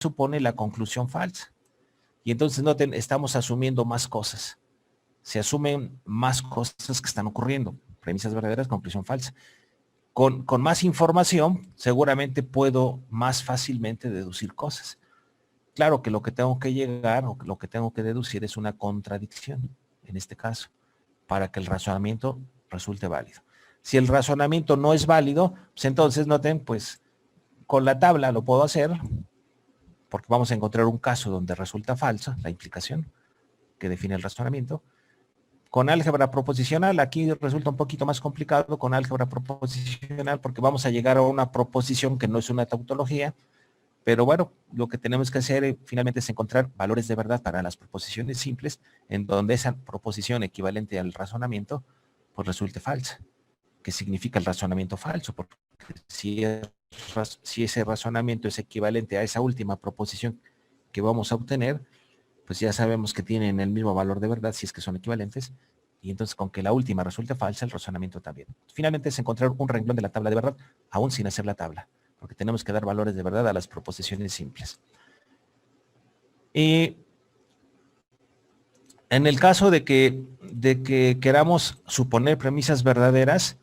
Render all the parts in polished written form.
supone la conclusión falsa. Y entonces noten, estamos asumiendo más cosas. Se asumen más cosas que están ocurriendo. Premisas verdaderas, conclusión falsa. Con más información, seguramente puedo más fácilmente deducir cosas. Claro que lo que tengo que llegar o lo que tengo que deducir es una contradicción, en este caso, para que el razonamiento resulte válido. Si el razonamiento no es válido, pues entonces noten, pues con la tabla lo puedo hacer, porque vamos a encontrar un caso donde resulta falsa la implicación que define el razonamiento. Con álgebra proposicional, aquí resulta un poquito más complicado con álgebra proposicional, porque vamos a llegar a una proposición que no es una tautología, pero bueno, lo que tenemos que hacer finalmente es encontrar valores de verdad para las proposiciones simples, en donde esa proposición equivalente al razonamiento, pues resulte falsa. ¿Qué significa el razonamiento falso? Porque si ese razonamiento es equivalente a esa última proposición que vamos a obtener, pues ya sabemos que tienen el mismo valor de verdad si es que son equivalentes, y entonces con que la última resulte falsa, el razonamiento también. Finalmente es encontrar un renglón de la tabla de verdad, aún sin hacer la tabla, porque tenemos que dar valores de verdad a las proposiciones simples. Y en el caso de que queramos suponer premisas verdaderas,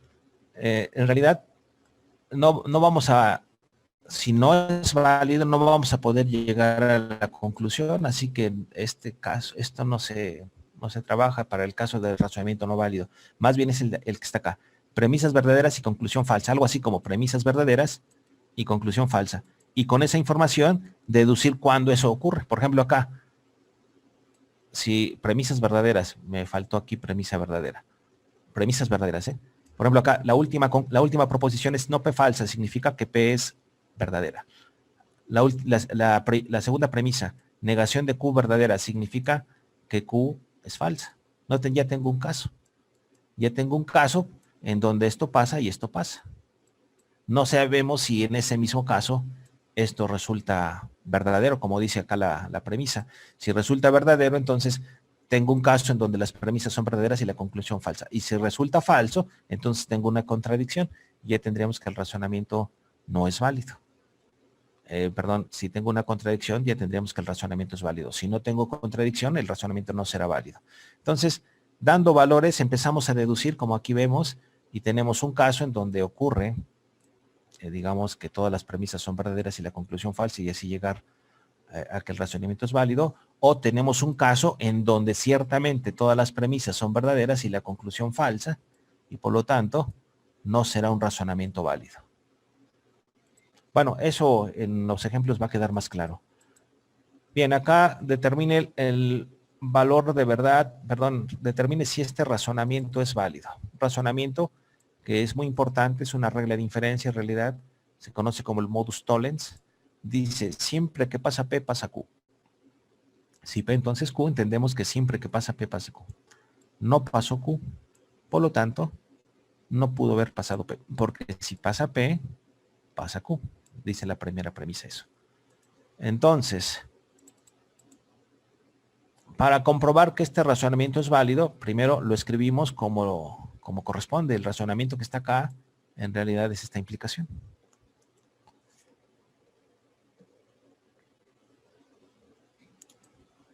en realidad no vamos a, si no es válido, no vamos a poder llegar a la conclusión, así que en este caso, esto no se trabaja para el caso del razonamiento no válido. Más bien es el que está acá. Premisas verdaderas y conclusión falsa. Algo así como premisas verdaderas y conclusión falsa. Y con esa información, deducir cuándo eso ocurre. Por ejemplo, acá, si premisas verdaderas, me faltó aquí premisa verdadera. Premisas verdaderas, ¿eh? Por ejemplo, acá, la última proposición es no P falsa, significa que P es verdadera. La segunda premisa, negación de Q verdadera, significa que Q es falsa. Noten, ya tengo un caso. Ya tengo un caso en donde esto pasa y esto pasa. No sabemos si en ese mismo caso esto resulta verdadero, como dice acá la premisa. Si resulta verdadero, entonces tengo un caso en donde las premisas son verdaderas y la conclusión falsa. Y si resulta falso, entonces tengo una contradicción. Ya tendríamos que el razonamiento no es válido. Perdón, si tengo una contradicción, ya tendríamos que el razonamiento es válido. Si no tengo contradicción, el razonamiento no será válido. Entonces, dando valores, empezamos a deducir, como aquí vemos, y tenemos un caso en donde ocurre, digamos que todas las premisas son verdaderas y la conclusión falsa, y así llegar a que el razonamiento es válido. O tenemos un caso en donde ciertamente todas las premisas son verdaderas y la conclusión falsa, y por lo tanto, no será un razonamiento válido. Bueno, eso en los ejemplos va a quedar más claro. Bien, acá determine el valor de verdad, perdón, determine si este razonamiento es válido. Razonamiento que es muy importante, es una regla de inferencia en realidad, se conoce como el modus tollens. Dice, siempre que pasa P, pasa Q. Si P, entonces Q, entendemos que siempre que pasa P, pasa Q. No pasó Q, por lo tanto, no pudo haber pasado P, porque si pasa P, pasa Q. Dice la primera premisa eso. Entonces, para comprobar que este razonamiento es válido, primero lo escribimos como corresponde. El razonamiento que está acá, en realidad es esta implicación.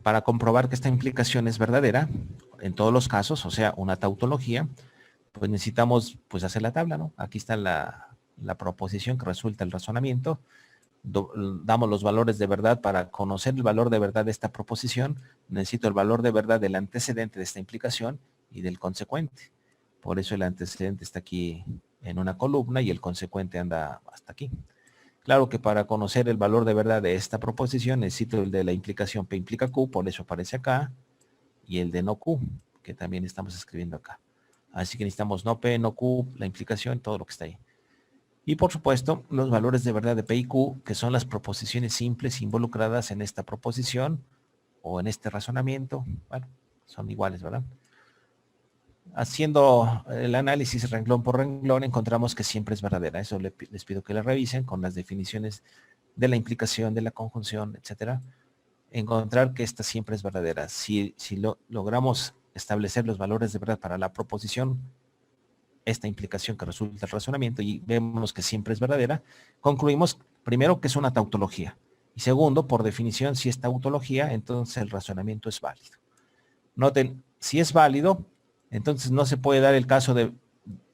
Para comprobar que esta implicación es verdadera, en todos los casos, o sea, una tautología, pues necesitamos pues hacer la tabla, ¿no? Aquí está la proposición que resulta el razonamiento. Damos los valores de verdad. Para conocer el valor de verdad de esta proposición, necesito el valor de verdad del antecedente de esta implicación y del consecuente. Por eso el antecedente está aquí en una columna y el consecuente anda hasta aquí. Claro que para conocer el valor de verdad de esta proposición, necesito el de la implicación P implica Q, por eso aparece acá, y el de no Q, que también estamos escribiendo acá. Así que necesitamos no P, no Q, la implicación, todo lo que está ahí. Y por supuesto, los valores de verdad de P y Q, que son las proposiciones simples involucradas en esta proposición o en este razonamiento. Bueno, son iguales, ¿verdad? Haciendo el análisis renglón por renglón, encontramos que siempre es verdadera. Eso les pido que la revisen con las definiciones de la implicación, de la conjunción, etcétera. Encontrar que esta siempre es verdadera. Si logramos establecer los valores de verdad para la proposición, esta implicación que resulta el razonamiento, y vemos que siempre es verdadera, concluimos primero que es una tautología. Y segundo, por definición, si es tautología, entonces el razonamiento es válido. Noten, si es válido, entonces no se puede dar el caso de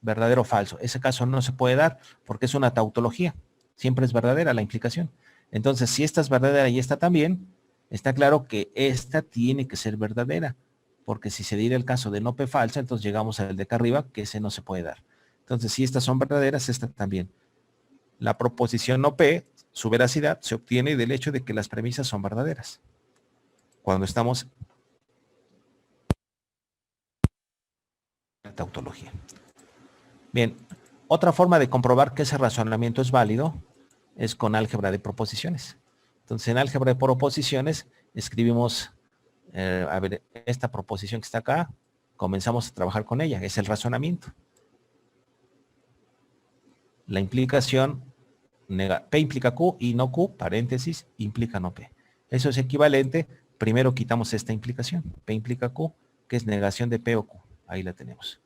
verdadero o falso. Ese caso no se puede dar porque es una tautología. Siempre es verdadera la implicación. Entonces, si esta es verdadera y esta también, está claro que esta tiene que ser verdadera. Porque si se diera el caso de no P falsa, entonces llegamos al de acá arriba, que ese no se puede dar. Entonces, si estas son verdaderas, esta también. La proposición no P, su veracidad, se obtiene del hecho de que las premisas son verdaderas. Cuando estamos en la tautología. Bien, otra forma de comprobar que ese razonamiento es válido es con álgebra de proposiciones. Entonces, en álgebra de proposiciones escribimos, a ver, esta proposición que está acá, comenzamos a trabajar con ella, es el razonamiento. La implicación, P implica Q y no Q, paréntesis, implica no P. Eso es equivalente, primero quitamos esta implicación, P implica Q, que es negación de P o Q, ahí la tenemos.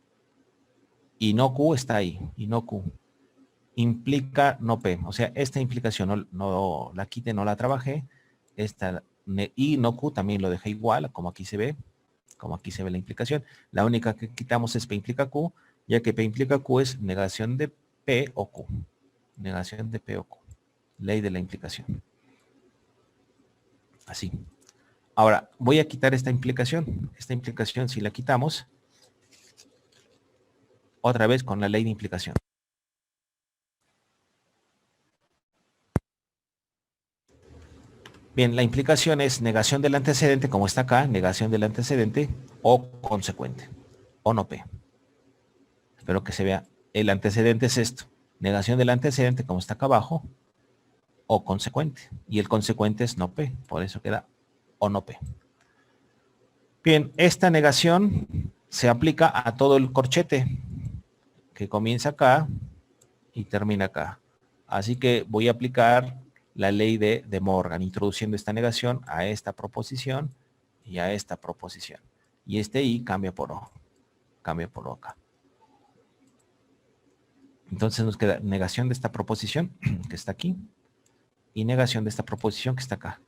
Y no Q está ahí, y no Q. Implica no P, o sea, esta implicación no la quité, no la trabajé, esta y no Q también lo dejé igual, como aquí se ve la implicación. La única que quitamos es P implica Q, ya que P implica Q es negación de P o Q. Negación de P o Q. Ley de la implicación. Así. Ahora, voy a quitar esta implicación. Esta implicación, si la quitamos, otra vez con la ley de implicación. Bien, la implicación es negación del antecedente, como está acá, negación del antecedente, o consecuente, o no P. Espero que se vea. El antecedente es esto. Negación del antecedente, como está acá abajo, o consecuente. Y el consecuente es no P, por eso queda o no P. Bien, esta negación se aplica a todo el corchete, que comienza acá y termina acá. Así que voy a aplicar la ley de Morgan, introduciendo esta negación a esta proposición y a esta proposición. Y este I cambia por O. Cambia por O acá. Entonces nos queda negación de esta proposición, que está aquí, y negación de esta proposición, que está acá,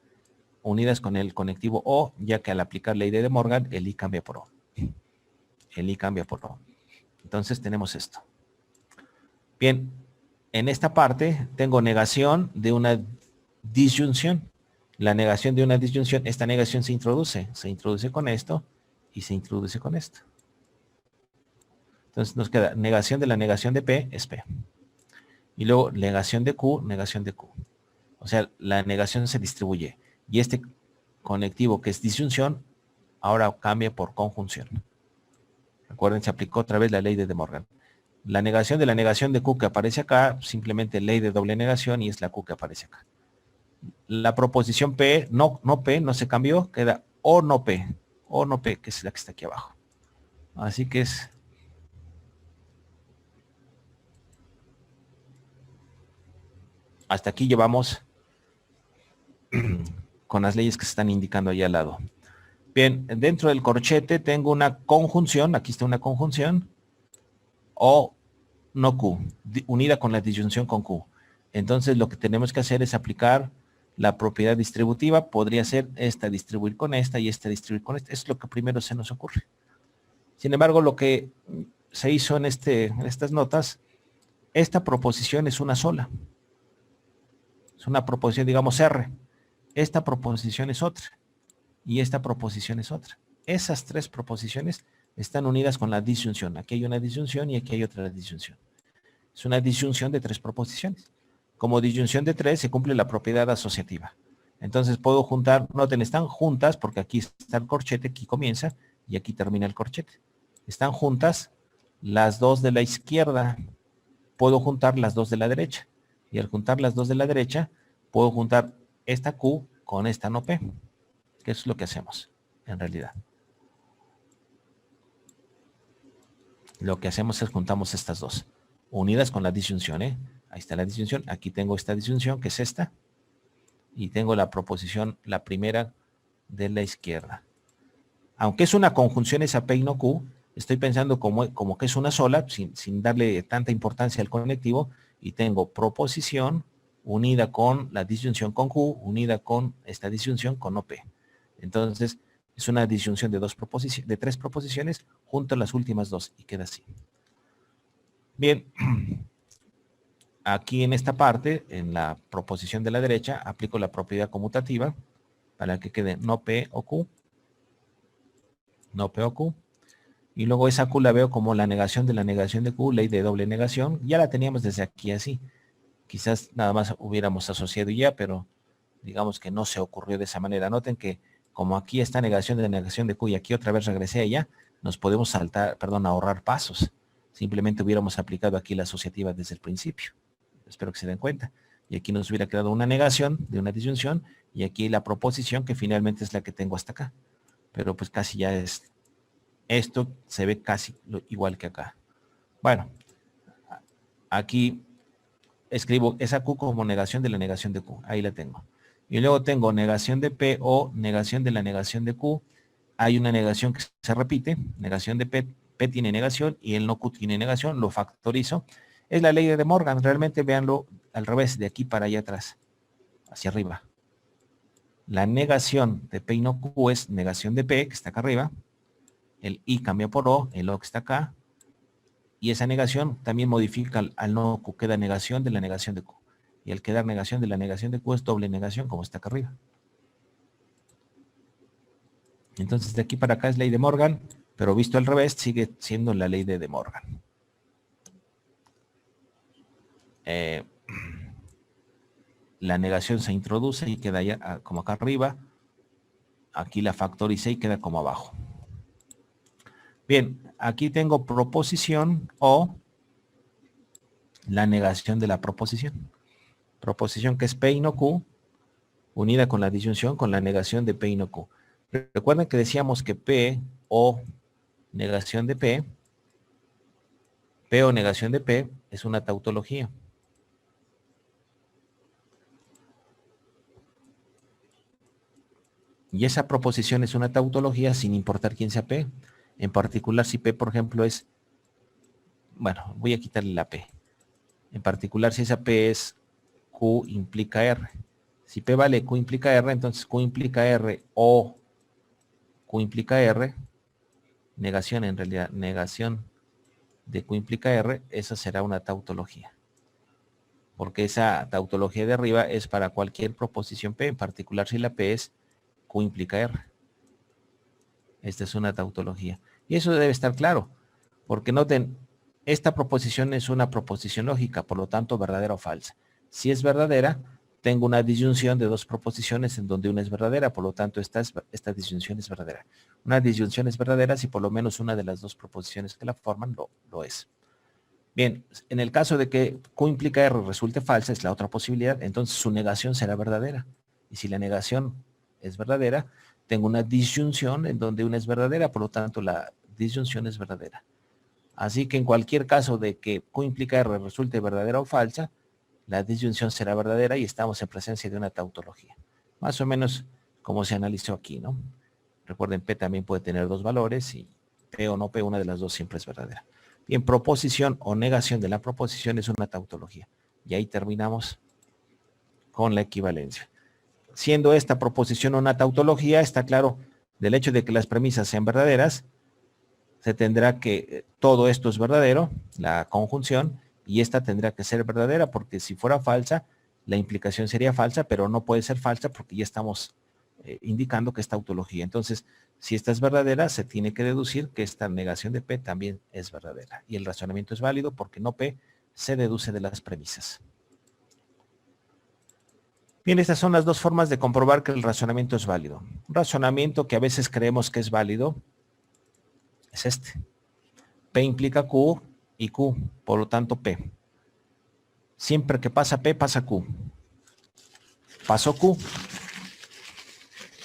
unidas con el conectivo O, ya que al aplicar ley de Morgan, el I cambia por O. El I cambia por O. Entonces tenemos esto. Bien, en esta parte tengo negación de una disyunción. La negación de una disyunción, esta negación se introduce con esto y se introduce con esto. Entonces nos queda negación de la negación de P es P. Y luego negación de Q, negación de Q. O sea, la negación se distribuye. Y este conectivo que es disyunción, ahora cambia por conjunción. Recuerden, se aplicó otra vez la ley de De Morgan. La negación de la negación de Q que aparece acá, simplemente ley de doble negación y es la Q que aparece acá. La proposición P, no P, no se cambió, queda O no P. O no P, que es la que está aquí abajo. Así que es... Hasta aquí llevamos con las leyes que se están indicando ahí al lado. Bien, dentro del corchete tengo una conjunción, aquí está una conjunción, O no Q, unida con la disyunción con Q. Entonces lo que tenemos que hacer es aplicar la propiedad distributiva, podría ser esta distribuir con esta y esta distribuir con esta. Es lo que primero se nos ocurre. Sin embargo, lo que se hizo en estas notas, esta proposición es una sola. Es una proposición, digamos, R. Esta proposición es otra. Y esta proposición es otra. Esas tres proposiciones están unidas con la disyunción. Aquí hay una disyunción y aquí hay otra disyunción. Es una disyunción de tres proposiciones. Como disyunción de tres se cumple la propiedad asociativa. Entonces puedo juntar, noten, están juntas porque aquí está el corchete, aquí comienza y aquí termina el corchete. Están juntas las dos de la izquierda. Puedo juntar las dos de la derecha. Y al juntar las dos de la derecha, puedo juntar esta Q con esta no P. Que es lo que hacemos, en realidad. Lo que hacemos es juntamos estas dos, unidas con la disyunción, ¿eh? Ahí está la disyunción. Aquí tengo esta disyunción, que es esta. Y tengo la proposición, la primera de la izquierda. Aunque es una conjunción esa P y no Q, estoy pensando como que es una sola, sin darle tanta importancia al conectivo, y tengo proposición unida con la disyunción con Q, unida con esta disyunción con OP. Entonces, es una disyunción de tres proposiciones junto a las últimas dos y queda así. Bien, aquí en esta parte, en la proposición de la derecha, aplico la propiedad conmutativa para que quede no P o Q. No P o Q. Y luego esa Q la veo como la negación de Q, ley de doble negación. Ya la teníamos desde aquí así. Quizás nada más hubiéramos asociado ya, pero digamos que no se ocurrió de esa manera. Noten que como aquí está negación de Q y aquí otra vez regresé a ella, nos podemos ahorrar pasos. Simplemente hubiéramos aplicado aquí la asociativa desde el principio. Espero que se den cuenta. Y aquí nos hubiera quedado una negación de una disyunción y aquí la proposición que finalmente es la que tengo hasta acá. Pero pues casi ya es... Esto se ve casi igual que acá. Bueno, aquí escribo esa Q como negación de la negación de Q. Ahí la tengo. Y luego tengo negación de P o negación de la negación de Q. Hay una negación que se repite. Negación de P. P tiene negación y el no Q tiene negación. Lo factorizo. Es la ley de Morgan. Realmente véanlo al revés, de aquí para allá atrás. Hacia arriba. La negación de P y no Q es negación de P, que está acá arriba. El I cambia por O, el O que está acá. Y esa negación también modifica al no Q. Queda negación de la negación de Q. Y al quedar negación de la negación de Q es doble negación, como está acá arriba. Entonces, de aquí para acá es ley de Morgan, pero visto al revés, sigue siendo la ley de Morgan. La negación se introduce y queda ya como acá arriba. Aquí la factoricé y queda como abajo. Bien, aquí tengo proposición o la negación de la proposición. Proposición que es P y no Q, unida con la disyunción con la negación de P y no Q. Recuerden que decíamos que P o negación de P o negación de P es una tautología. Y esa proposición es una tautología sin importar quién sea P. En particular si P, por ejemplo, es... Bueno, voy a quitarle la P. En particular si esa P es Q implica R. Si P vale Q implica R, entonces Q implica R o Q implica R, negación en realidad, negación de Q implica R, esa será una tautología. Porque esa tautología de arriba es para cualquier proposición P, en particular si la P es Q implica R. Esta es una tautología. Y eso debe estar claro, porque noten, esta proposición es una proposición lógica, por lo tanto, verdadera o falsa. Si es verdadera, tengo una disyunción de dos proposiciones en donde una es verdadera, por lo tanto, esta disyunción es verdadera. Una disyunción es verdadera si por lo menos una de las dos proposiciones que la forman lo es. Bien, en el caso de que Q implica R resulte falsa, es la otra posibilidad, entonces su negación será verdadera. Y si la negación es verdadera, tengo una disyunción en donde una es verdadera, por lo tanto la disyunción es verdadera. Así que en cualquier caso de que Q implica R resulte verdadera o falsa, la disyunción será verdadera y estamos en presencia de una tautología. Más o menos como se analizó aquí, ¿no? Recuerden, P también puede tener dos valores y P o no P, una de las dos siempre es verdadera. Bien, proposición o negación de la proposición es una tautología. Y ahí terminamos con la equivalencia. Siendo esta proposición una tautología, está claro, del hecho de que las premisas sean verdaderas, se tendrá que, todo esto es verdadero, la conjunción, y esta tendrá que ser verdadera, porque si fuera falsa, la implicación sería falsa, pero no puede ser falsa porque ya estamos indicando que es tautología. Entonces, si esta es verdadera, se tiene que deducir que esta negación de P también es verdadera. Y el razonamiento es válido porque no P se deduce de las premisas. Bien, estas son las dos formas de comprobar que el razonamiento es válido. Un razonamiento que a veces creemos que es válido es este. P implica Q y Q, por lo tanto P. Siempre que pasa P, pasa Q. Pasó Q.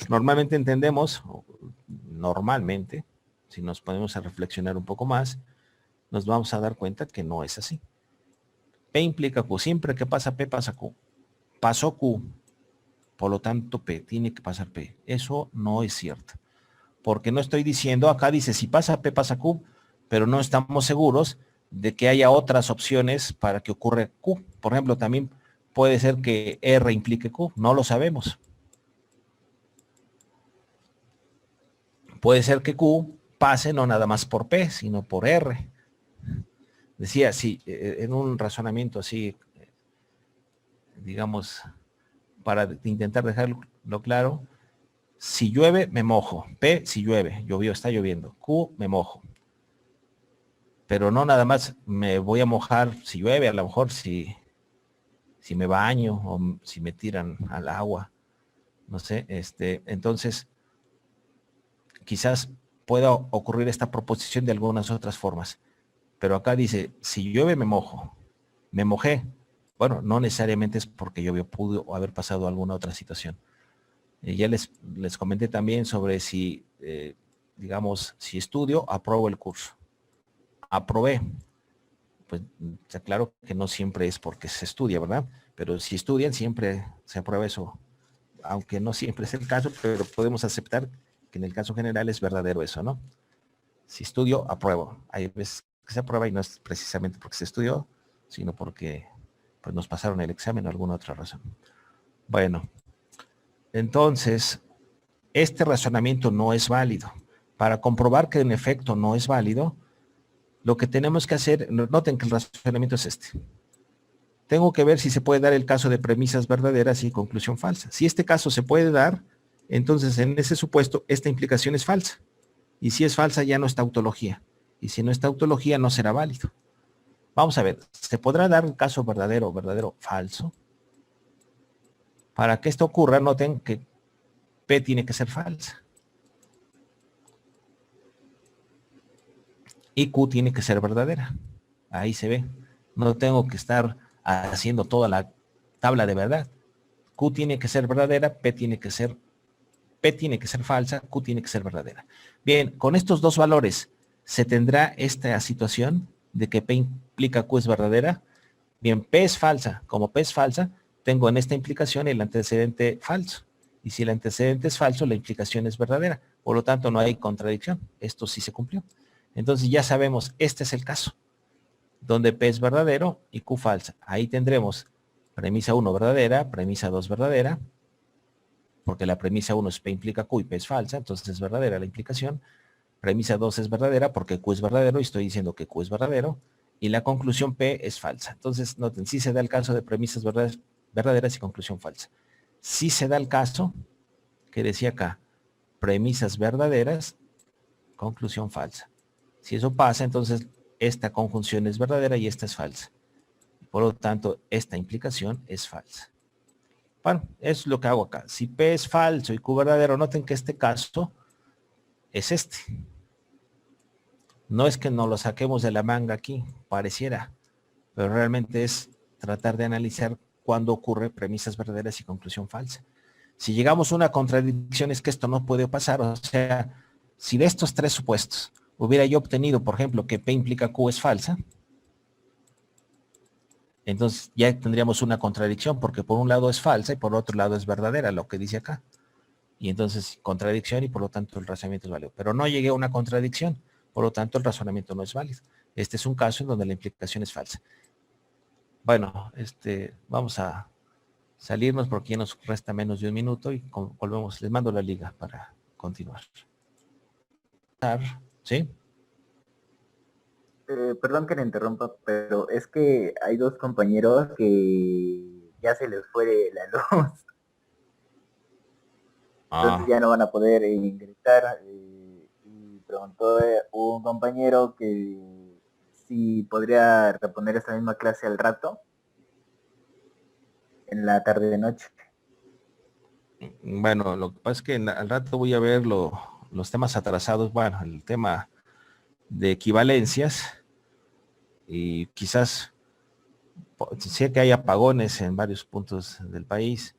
Normalmente entendemos, si nos ponemos a reflexionar un poco más, nos vamos a dar cuenta que no es así. P implica Q. Siempre que pasa P, pasa Q. Pasó Q. Por lo tanto, P. Tiene que pasar P. Eso no es cierto. Porque no estoy diciendo, acá dice, si pasa P, pasa Q, pero no estamos seguros de que haya otras opciones para que ocurra Q. Por ejemplo, también Puede ser que R implique Q, no lo sabemos. Puede ser que Q pase no nada más por P, sino por R. Decía, sí, en un razonamiento así, digamos, para intentar dejarlo claro, si llueve, me mojo. P, si llueve, llovió, está lloviendo. Q, me mojo. Pero no nada más me voy a mojar si llueve, a lo mejor si me baño o si me tiran al agua. No sé, entonces quizás pueda ocurrir esta proposición de algunas otras formas. Pero acá dice, si llueve, me mojo. Me mojé. Bueno, no necesariamente es porque llovió, pudo haber pasado alguna otra situación. Ya les comenté también sobre si, digamos, si estudio, apruebo el curso. Aprobé. Pues está claro que no siempre es porque se estudia, ¿verdad? Pero si estudian, siempre se aprueba eso. Aunque no siempre es el caso, pero podemos aceptar que en el caso general es verdadero eso, ¿no? Si estudio, apruebo. Hay veces que se aprueba y no es precisamente porque se estudió, sino porque pues, nos pasaron el examen o alguna otra razón. Bueno, entonces, este razonamiento no es válido. Para comprobar que en efecto no es válido, lo que tenemos que hacer, noten que el razonamiento es este. Tengo que ver si se puede dar el caso de premisas verdaderas y conclusión falsa. Si este caso se puede dar, entonces en ese supuesto esta implicación es falsa. Y si es falsa ya no es tautología. Y si no es tautología no será válido. Vamos a ver, ¿se podrá dar un caso verdadero, verdadero, falso? Para que esto ocurra, noten que P tiene que ser falsa. Y Q tiene que ser verdadera. Ahí se ve. No tengo que estar haciendo toda la tabla de verdad. Q tiene que ser verdadera, P tiene que ser falsa, Q tiene que ser verdadera. Bien, con estos dos valores, ¿se tendrá esta situación de que P implica Q es verdadera? Bien, P es falsa. Como P es falsa, tengo en esta implicación el antecedente falso. Y si el antecedente es falso, la implicación es verdadera. Por lo tanto, no hay contradicción. Esto sí se cumplió. Entonces ya sabemos, este es el caso, donde P es verdadero y Q falsa. Ahí tendremos premisa 1 verdadera, premisa 2 verdadera, porque la premisa 1 es P implica Q y P es falsa, entonces es verdadera la implicación. Premisa 2 es verdadera porque Q es verdadero y estoy diciendo que Q es verdadero. Y la conclusión P es falsa. Entonces, noten, sí se da el caso de premisas verdaderas y conclusión falsa. Sí se da el caso que decía acá, premisas verdaderas, conclusión falsa. Si eso pasa, entonces esta conjunción es verdadera y esta es falsa. Por lo tanto, esta implicación es falsa. Bueno, eso es lo que hago acá. Si P es falso y Q verdadero, noten que este caso es este. No es que nos lo saquemos de la manga aquí, pareciera, pero realmente es tratar de analizar cuándo ocurre premisas verdaderas y conclusión falsa. Si llegamos a una contradicción es que esto no puede pasar, o sea, si de estos tres supuestos hubiera yo obtenido, por ejemplo, que P implica Q es falsa, entonces ya tendríamos una contradicción, porque por un lado es falsa y por otro lado es verdadera, lo que dice acá. Y entonces contradicción y por lo tanto el razonamiento es válido. Pero no llegué a una contradicción, por lo tanto el razonamiento no es válido. Este es un caso en donde la implicación es falsa. Bueno, vamos a salirnos porque ya nos resta menos de un minuto y volvemos. Les mando la liga para continuar. ¿Sí? Perdón que le interrumpa, pero es que hay dos compañeros que ya se les fue la luz. Entonces ya no van a poder ingresar. Y preguntó un compañero que si podría reponer esa misma clase al rato, en la tarde de noche. Bueno, lo que pasa es que al rato voy a ver los temas atrasados. Bueno, el tema de equivalencias y quizás sé que hay apagones en varios puntos del país.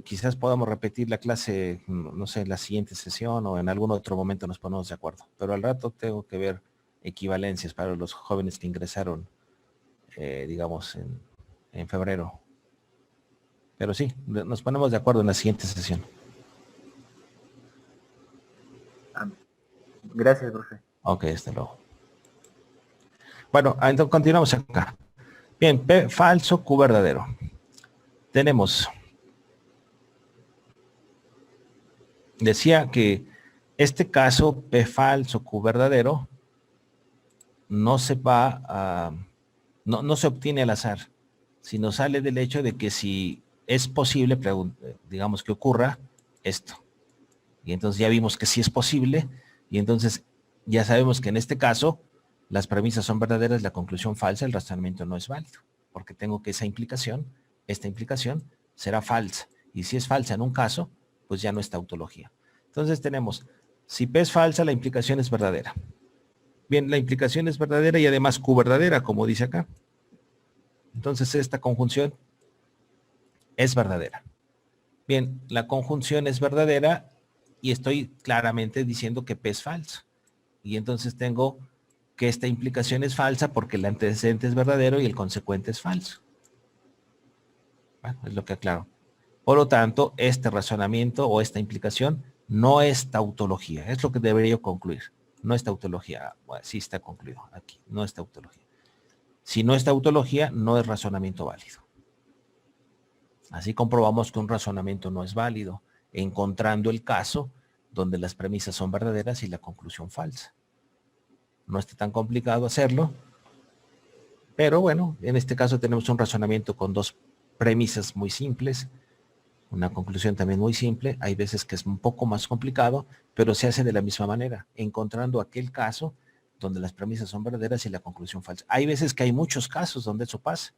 Quizás podamos repetir la clase, no sé, en la siguiente sesión o en algún otro momento nos ponemos de acuerdo. Pero al rato tengo que ver equivalencias para los jóvenes que ingresaron, digamos, en febrero. Pero sí, nos ponemos de acuerdo en la siguiente sesión. Gracias, profe. Ok, hasta luego. Bueno, entonces continuamos acá. Bien, P falso, Q verdadero. tenemos, decía que este caso P falso, Q verdadero, no se va a, no se obtiene al azar, sino sale del hecho de que si es posible, digamos que ocurra esto. Y entonces ya vimos que sí es posible, y entonces ya sabemos que en este caso las premisas son verdaderas, la conclusión falsa, el razonamiento no es válido, porque tengo que esta implicación será falsa. Y si es falsa en un caso, pues ya no es tautología. Entonces tenemos, si P es falsa, la implicación es verdadera. Bien, la implicación es verdadera y además Q verdadera, como dice acá. Entonces esta conjunción es verdadera. Bien, la conjunción es verdadera y estoy claramente diciendo que P es falso. Y entonces tengo que esta implicación es falsa porque el antecedente es verdadero y el consecuente es falso. Bueno, es lo que aclaro. Por lo tanto, este razonamiento o esta implicación no es tautología. Es lo que debería concluir. No es tautología. Bueno, sí está concluido aquí. No es tautología. Si no es tautología, no es razonamiento válido. Así comprobamos que un razonamiento no es válido, encontrando el caso donde las premisas son verdaderas y la conclusión falsa. No está tan complicado hacerlo, pero bueno, en este caso tenemos un razonamiento con dos premisas muy simples, una conclusión también muy simple. Hay veces que es un poco más complicado, pero se hace de la misma manera, encontrando aquel caso donde las premisas son verdaderas y la conclusión falsa. Hay veces que hay muchos casos donde eso pasa.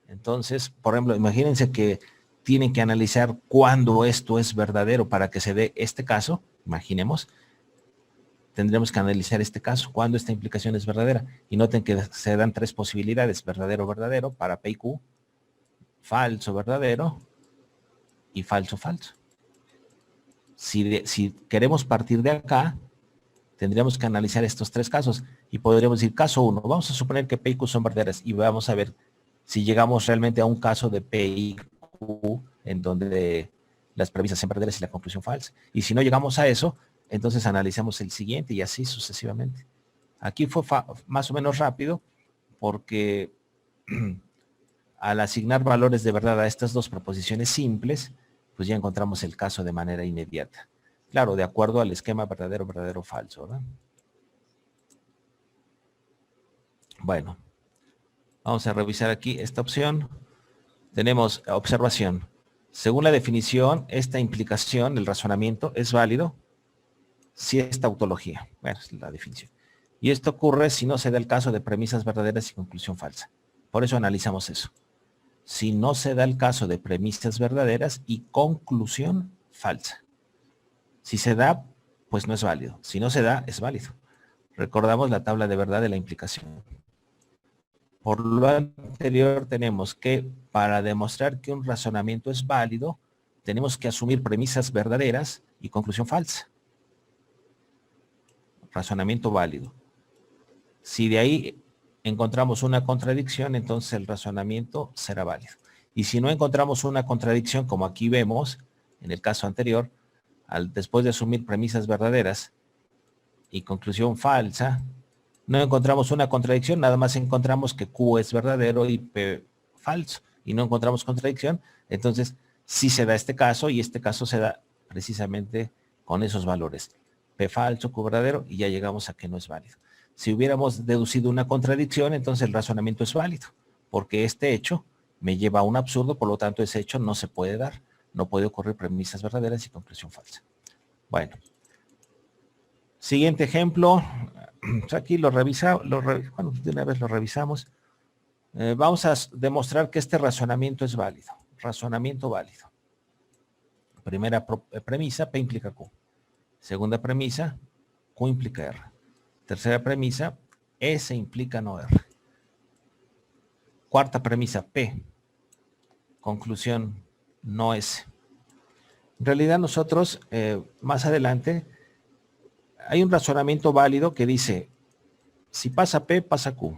Entonces, por ejemplo, imagínense que tienen que analizar cuándo esto es verdadero para que se dé este caso. Imaginemos, tendremos que analizar este caso, cuándo esta implicación es verdadera. Y noten que se dan tres posibilidades, verdadero, verdadero, para P y Q, falso, verdadero, y falso, falso. Si queremos partir de acá, tendríamos que analizar estos tres casos y podríamos decir caso 1. Vamos a suponer que P y Q son verdaderas y vamos a ver si llegamos realmente a un caso de P y Q en donde las premisas son verdaderas y la conclusión falsa. Y si no llegamos a eso, entonces analizamos el siguiente y así sucesivamente. Aquí fue más o menos rápido porque al asignar valores de verdad a estas dos proposiciones simples, pues ya encontramos el caso de manera inmediata. Claro, de acuerdo al esquema verdadero, verdadero, falso, ¿verdad? Bueno, vamos a revisar aquí esta opción. Tenemos observación. Según la definición, esta implicación, el razonamiento, es válido si es tautología. Bueno, es la definición. Y esto ocurre si no se da el caso de premisas verdaderas y conclusión falsa. Por eso analizamos eso. Si no se da el caso de premisas verdaderas y conclusión falsa. Si se da, pues no es válido. Si no se da, es válido. Recordamos la tabla de verdad de la implicación. Por lo anterior tenemos que, para demostrar que un razonamiento es válido, tenemos que asumir premisas verdaderas y conclusión falsa. Razonamiento válido. Si de ahí encontramos una contradicción, entonces el razonamiento será válido. Y si no encontramos una contradicción, como aquí vemos, en el caso anterior, después de asumir premisas verdaderas y conclusión falsa, no encontramos una contradicción, nada más encontramos que Q es verdadero y P falso, y no encontramos contradicción, entonces sí se da este caso, y este caso se da precisamente con esos valores, P falso, Q verdadero, y ya llegamos a que no es válido. Si hubiéramos deducido una contradicción, entonces el razonamiento es válido, porque este hecho me lleva a un absurdo, por lo tanto ese hecho no se puede dar, no puede ocurrir premisas verdaderas y conclusión falsa. Bueno. Siguiente ejemplo, aquí lo revisamos, bueno, de una vez lo revisamos. Vamos a demostrar que este razonamiento es válido. Razonamiento válido. Primera premisa, P implica Q. Segunda premisa, Q implica R. Tercera premisa, S implica no R. Cuarta premisa, P. Conclusión, no S. En realidad nosotros, más adelante, hay un razonamiento válido que dice, si pasa P, pasa Q.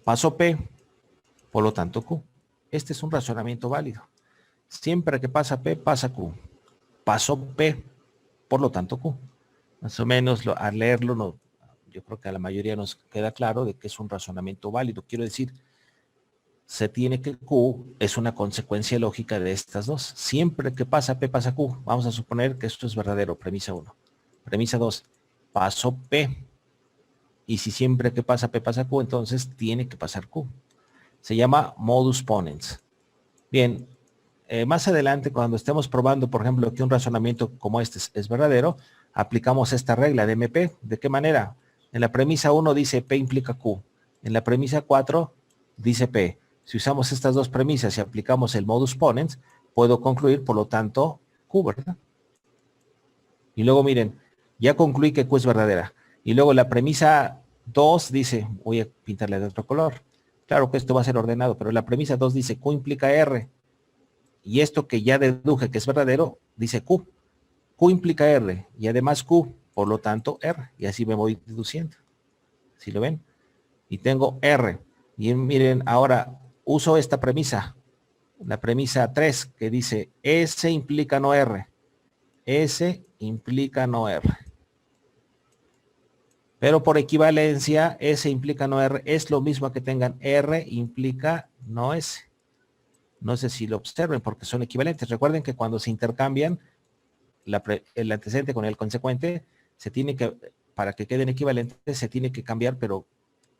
Pasó P, por lo tanto Q. Este es un razonamiento válido. Siempre que pasa P, pasa Q. Pasó P, por lo tanto Q. Más o menos al leerlo, yo creo que a la mayoría nos queda claro de que es un razonamiento válido. Quiero decir, se tiene que Q es una consecuencia lógica de estas dos. Siempre que pasa P pasa Q. Vamos a suponer que esto es verdadero, premisa 1. Premisa 2, paso P. Y si siempre que pasa P pasa Q, entonces tiene que pasar Q. Se llama modus ponens. Bien, más adelante cuando estemos probando, por ejemplo, que un razonamiento como este es verdadero, aplicamos esta regla de MP. ¿De qué manera? En la premisa 1 dice P implica Q. En la premisa 4 dice P. Si usamos estas dos premisas y aplicamos el modus ponens, puedo concluir, por lo tanto, Q, ¿verdad? Y luego miren, ya concluí que Q es verdadera. Y luego la premisa 2 dice, voy a pintarle de otro color. Claro que esto va a ser ordenado, pero la premisa 2 dice Q implica R. Y esto que ya deduje que es verdadero, dice Q. Q implica R y además Q, por lo tanto R. Y así me voy deduciendo. ¿Sí lo ven? Y tengo R. Y miren, ahora uso esta premisa. La premisa 3 que dice S implica no R. S implica no R. Pero por equivalencia, S implica no R es lo mismo que tengan R implica no S. No sé si lo observen porque son equivalentes. Recuerden que cuando se intercambian el antecedente con el consecuente, se tiene que, para que queden equivalentes, se tiene que cambiar, pero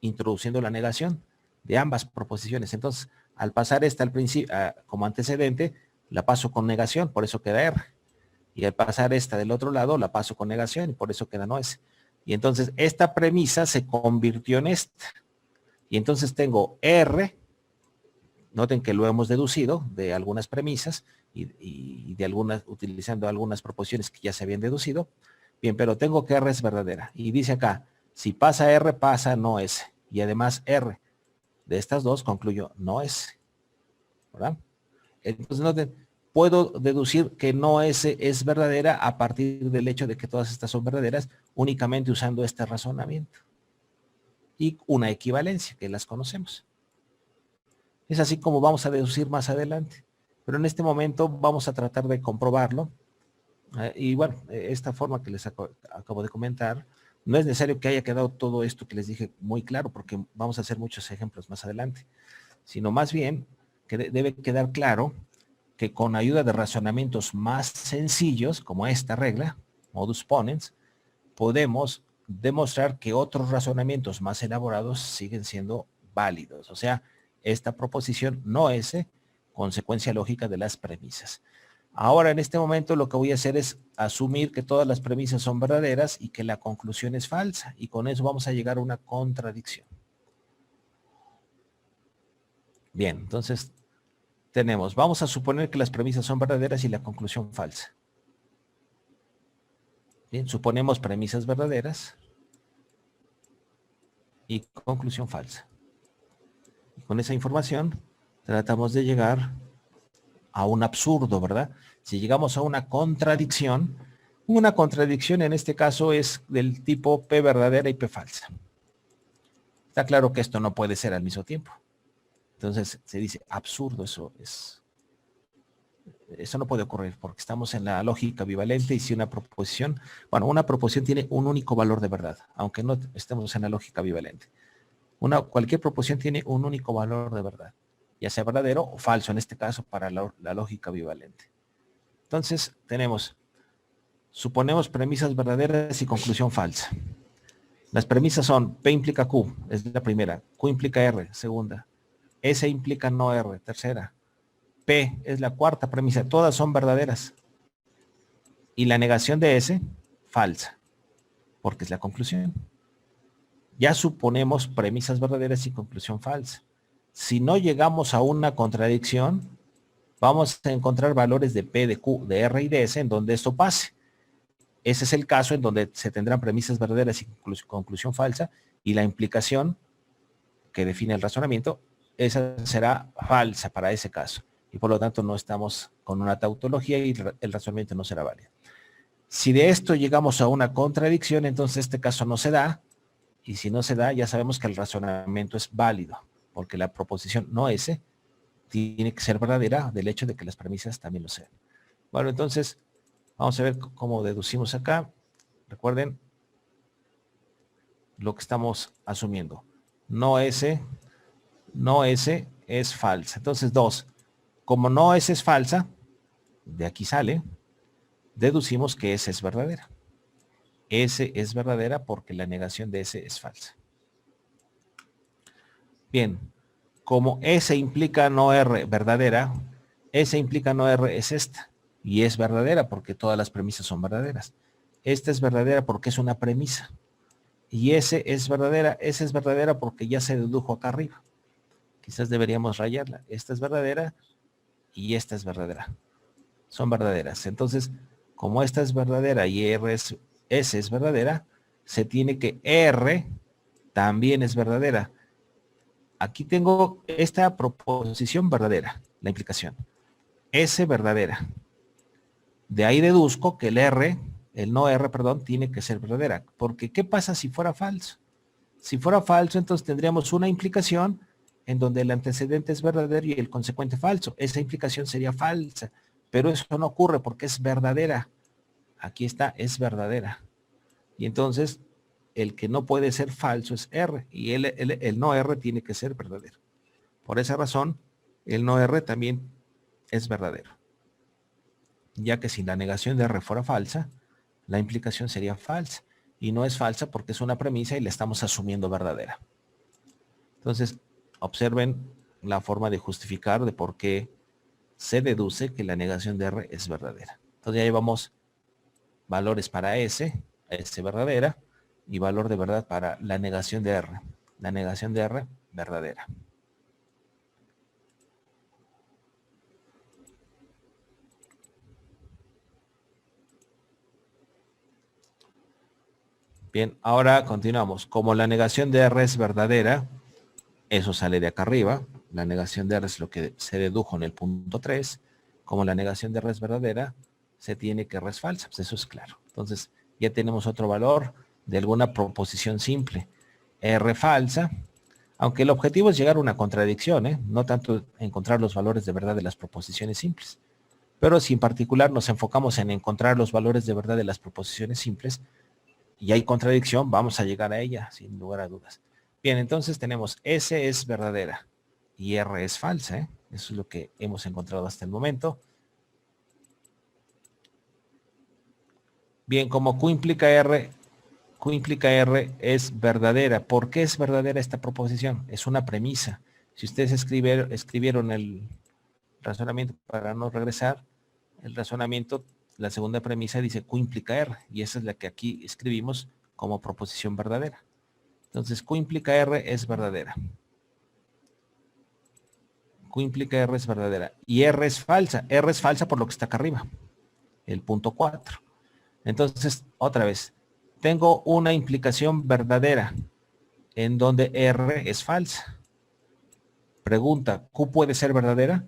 introduciendo la negación de ambas proposiciones. Entonces, al pasar esta al principio como antecedente, la paso con negación, por eso queda R. Y al pasar esta del otro lado, la paso con negación, y por eso queda no S. Y entonces, esta premisa se convirtió en esta. Y entonces tengo R, noten que lo hemos deducido de algunas premisas y de algunas, utilizando algunas proposiciones que ya se habían deducido. Bien, pero tengo que R es verdadera. Y dice acá, si pasa R, pasa no S. Y además R. De estas dos concluyo no S. ¿Verdad? Entonces, noten, puedo deducir que no S es verdadera a partir del hecho de que todas estas son verdaderas únicamente usando este razonamiento. Y una equivalencia, que las conocemos. Es así como vamos a deducir más adelante. Pero en este momento vamos a tratar de comprobarlo. Y bueno, esta forma que les acabo de comentar, no es necesario que haya quedado todo esto que les dije muy claro, porque vamos a hacer muchos ejemplos más adelante, sino más bien que debe quedar claro que con ayuda de razonamientos más sencillos, como esta regla, modus ponens, podemos demostrar que otros razonamientos más elaborados siguen siendo válidos. O sea, esta proposición no es consecuencia lógica de las premisas. Ahora, en este momento, lo que voy a hacer es asumir que todas las premisas son verdaderas y que la conclusión es falsa. Y con eso vamos a llegar a una contradicción. Bien, entonces vamos a suponer que las premisas son verdaderas y la conclusión falsa. Bien, suponemos premisas verdaderas y conclusión falsa. Y con esa información tratamos de llegar a un absurdo, ¿verdad? Si llegamos a una contradicción en este caso es del tipo P verdadera y P falsa. Está claro que esto no puede ser al mismo tiempo. Entonces se dice absurdo, eso no puede ocurrir porque estamos en la lógica bivalente y si una proposición tiene un único valor de verdad, aunque no estemos en la lógica bivalente. Cualquier proposición tiene un único valor de verdad, ya sea verdadero o falso, en este caso para la lógica bivalente. Entonces suponemos premisas verdaderas y conclusión falsa. Las premisas son P implica Q, es la primera, Q implica R, segunda, S implica no R, tercera, P es la cuarta premisa, todas son verdaderas. Y la negación de S, falsa, porque es la conclusión. Ya suponemos premisas verdaderas y conclusión falsa. Si no llegamos a una contradicción, vamos a encontrar valores de P, de Q, de R y de S en donde esto pase. Ese es el caso en donde se tendrán premisas verdaderas y conclusión falsa y la implicación que define el razonamiento, esa será falsa para ese caso. Y por lo tanto no estamos con una tautología y el razonamiento no será válido. Si de esto llegamos a una contradicción, entonces este caso no se da. Y si no se da, ya sabemos que el razonamiento es válido, porque la proposición no S tiene que ser verdadera del hecho de que las premisas también lo sean. Bueno, entonces, vamos a ver cómo deducimos acá. Recuerden lo que estamos asumiendo. No S es falsa. Entonces 2, como no S es falsa, de aquí sale, deducimos que S es verdadera. S es verdadera porque la negación de S es falsa. Bien, como S implica no R verdadera, S implica no R es esta. Y es verdadera porque todas las premisas son verdaderas. Esta es verdadera porque es una premisa. Y S es verdadera porque ya se dedujo acá arriba. Quizás deberíamos rayarla. Esta es verdadera y esta es verdadera. Son verdaderas. Entonces, como esta es verdadera y S es verdadera, se tiene que R también es verdadera. Aquí tengo esta proposición verdadera, la implicación. S verdadera. De ahí deduzco que el no R, perdón, tiene que ser verdadera. Porque, ¿qué pasa si fuera falso? Si fuera falso, entonces tendríamos una implicación en donde el antecedente es verdadero y el consecuente falso. Esa implicación sería falsa. Pero eso no ocurre porque es verdadera. Aquí está, es verdadera. Y entonces, el que no puede ser falso es R. Y el no R tiene que ser verdadero. Por esa razón, el no R también es verdadero. Ya que si la negación de R fuera falsa, la implicación sería falsa. Y no es falsa porque es una premisa y la estamos asumiendo verdadera. Entonces, observen la forma de justificar de por qué se deduce que la negación de R es verdadera. Entonces ya llevamos valores para S verdadera, y valor de verdad para la negación de R. La negación de R, verdadera. Bien, ahora continuamos. Como la negación de R es verdadera, eso sale de acá arriba. La negación de R es lo que se dedujo en el punto 3. Como la negación de R es verdadera, se tiene que R es falsa. Pues eso es claro. Entonces, ya tenemos otro valor de alguna proposición simple. R falsa, aunque el objetivo es llegar a una contradicción, no tanto encontrar los valores de verdad de las proposiciones simples. Pero si en particular nos enfocamos en encontrar los valores de verdad de las proposiciones simples, y hay contradicción, vamos a llegar a ella, sin lugar a dudas. Bien, entonces tenemos S es verdadera y R es falsa. Eso es lo que hemos encontrado hasta el momento. Bien, como Q implica R es verdadera. ¿Por qué es verdadera esta proposición? Es una premisa. Si ustedes escribieron el razonamiento para no regresar, el razonamiento, la segunda premisa dice Q implica R, y esa es la que aquí escribimos como proposición verdadera. Entonces, Q implica R es verdadera. Q implica R es verdadera. Y R es falsa. R es falsa por lo que está acá arriba. El punto 4. Entonces, otra vez, tengo una implicación verdadera en donde R es falsa. Pregunta, ¿Q puede ser verdadera?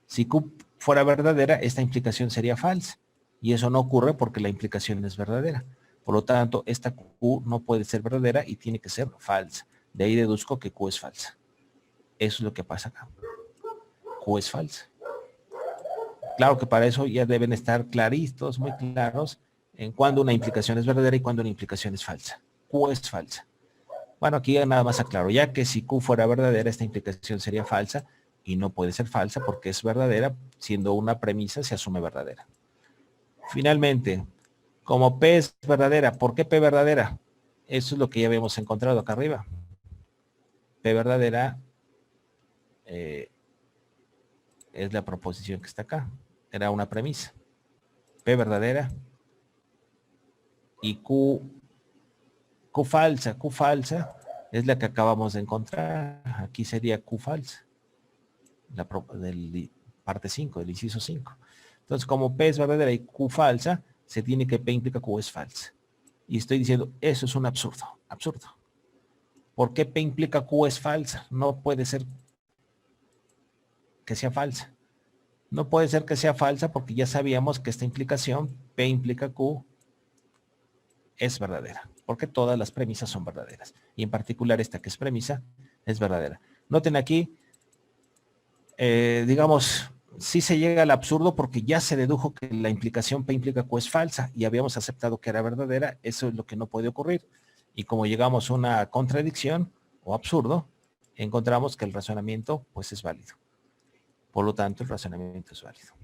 Si Q fuera verdadera, esta implicación sería falsa. Y eso no ocurre porque la implicación es verdadera. Por lo tanto, esta Q no puede ser verdadera y tiene que ser falsa. De ahí deduzco que Q es falsa. Eso es lo que pasa acá. Q es falsa. Claro que para eso ya deben estar claritos, muy claros, en cuándo una implicación es verdadera y cuándo una implicación es falsa. Q es falsa. Bueno, aquí ya nada más aclaro, ya que si Q fuera verdadera, esta implicación sería falsa y no puede ser falsa porque es verdadera, siendo una premisa se asume verdadera. Finalmente, como P es verdadera, ¿por qué P verdadera? Eso es lo que ya habíamos encontrado acá arriba. P verdadera es la proposición que está acá. Era una premisa. P verdadera y Q falsa es la que acabamos de encontrar. Aquí sería Q falsa. La del parte 5, del inciso 5. Entonces, como P es verdadera y Q falsa, se tiene que P implica Q es falsa. Y estoy diciendo, eso es un absurdo. Absurdo. ¿Por qué P implica Q es falsa? No puede ser que sea falsa. No puede ser que sea falsa porque ya sabíamos que esta implicación, P implica Q, es verdadera. Porque todas las premisas son verdaderas. Y en particular esta que es premisa, es verdadera. Noten aquí, digamos, sí se llega al absurdo porque ya se dedujo que la implicación P implica Q es falsa y habíamos aceptado que era verdadera. Eso es lo que no puede ocurrir. Y como llegamos a una contradicción o absurdo, encontramos que el razonamiento pues es válido. Por lo tanto, el razonamiento es válido.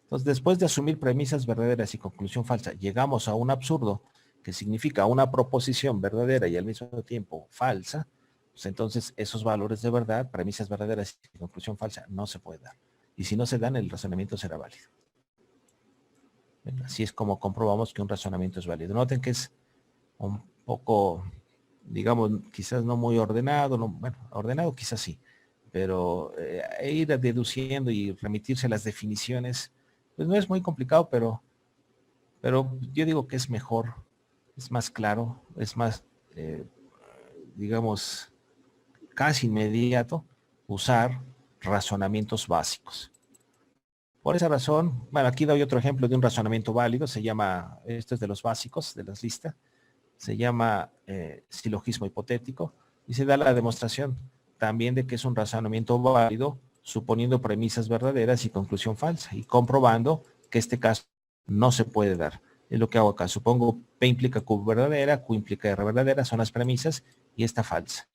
Entonces, después de asumir premisas verdaderas y conclusión falsa, llegamos a un absurdo que significa una proposición verdadera y al mismo tiempo falsa, pues entonces esos valores de verdad, premisas verdaderas y conclusión falsa, no se pueden dar. Y si no se dan, el razonamiento será válido. Así es como comprobamos que un razonamiento es válido. Noten que es un poco, digamos, quizás no muy ordenado, bueno, ordenado quizás sí, pero ir deduciendo y remitirse a las definiciones, pues no es muy complicado, pero yo digo que es mejor, es más claro, es más, digamos, casi inmediato usar razonamientos básicos. Por esa razón, bueno, aquí doy otro ejemplo de un razonamiento válido, se llama, esto es de los básicos de las listas, se llama silogismo hipotético y se da la demostración también de que es un razonamiento válido suponiendo premisas verdaderas y conclusión falsa y comprobando que este caso no se puede dar. Es lo que hago acá. Supongo P implica Q verdadera, Q implica R verdadera, son las premisas y esta falsa.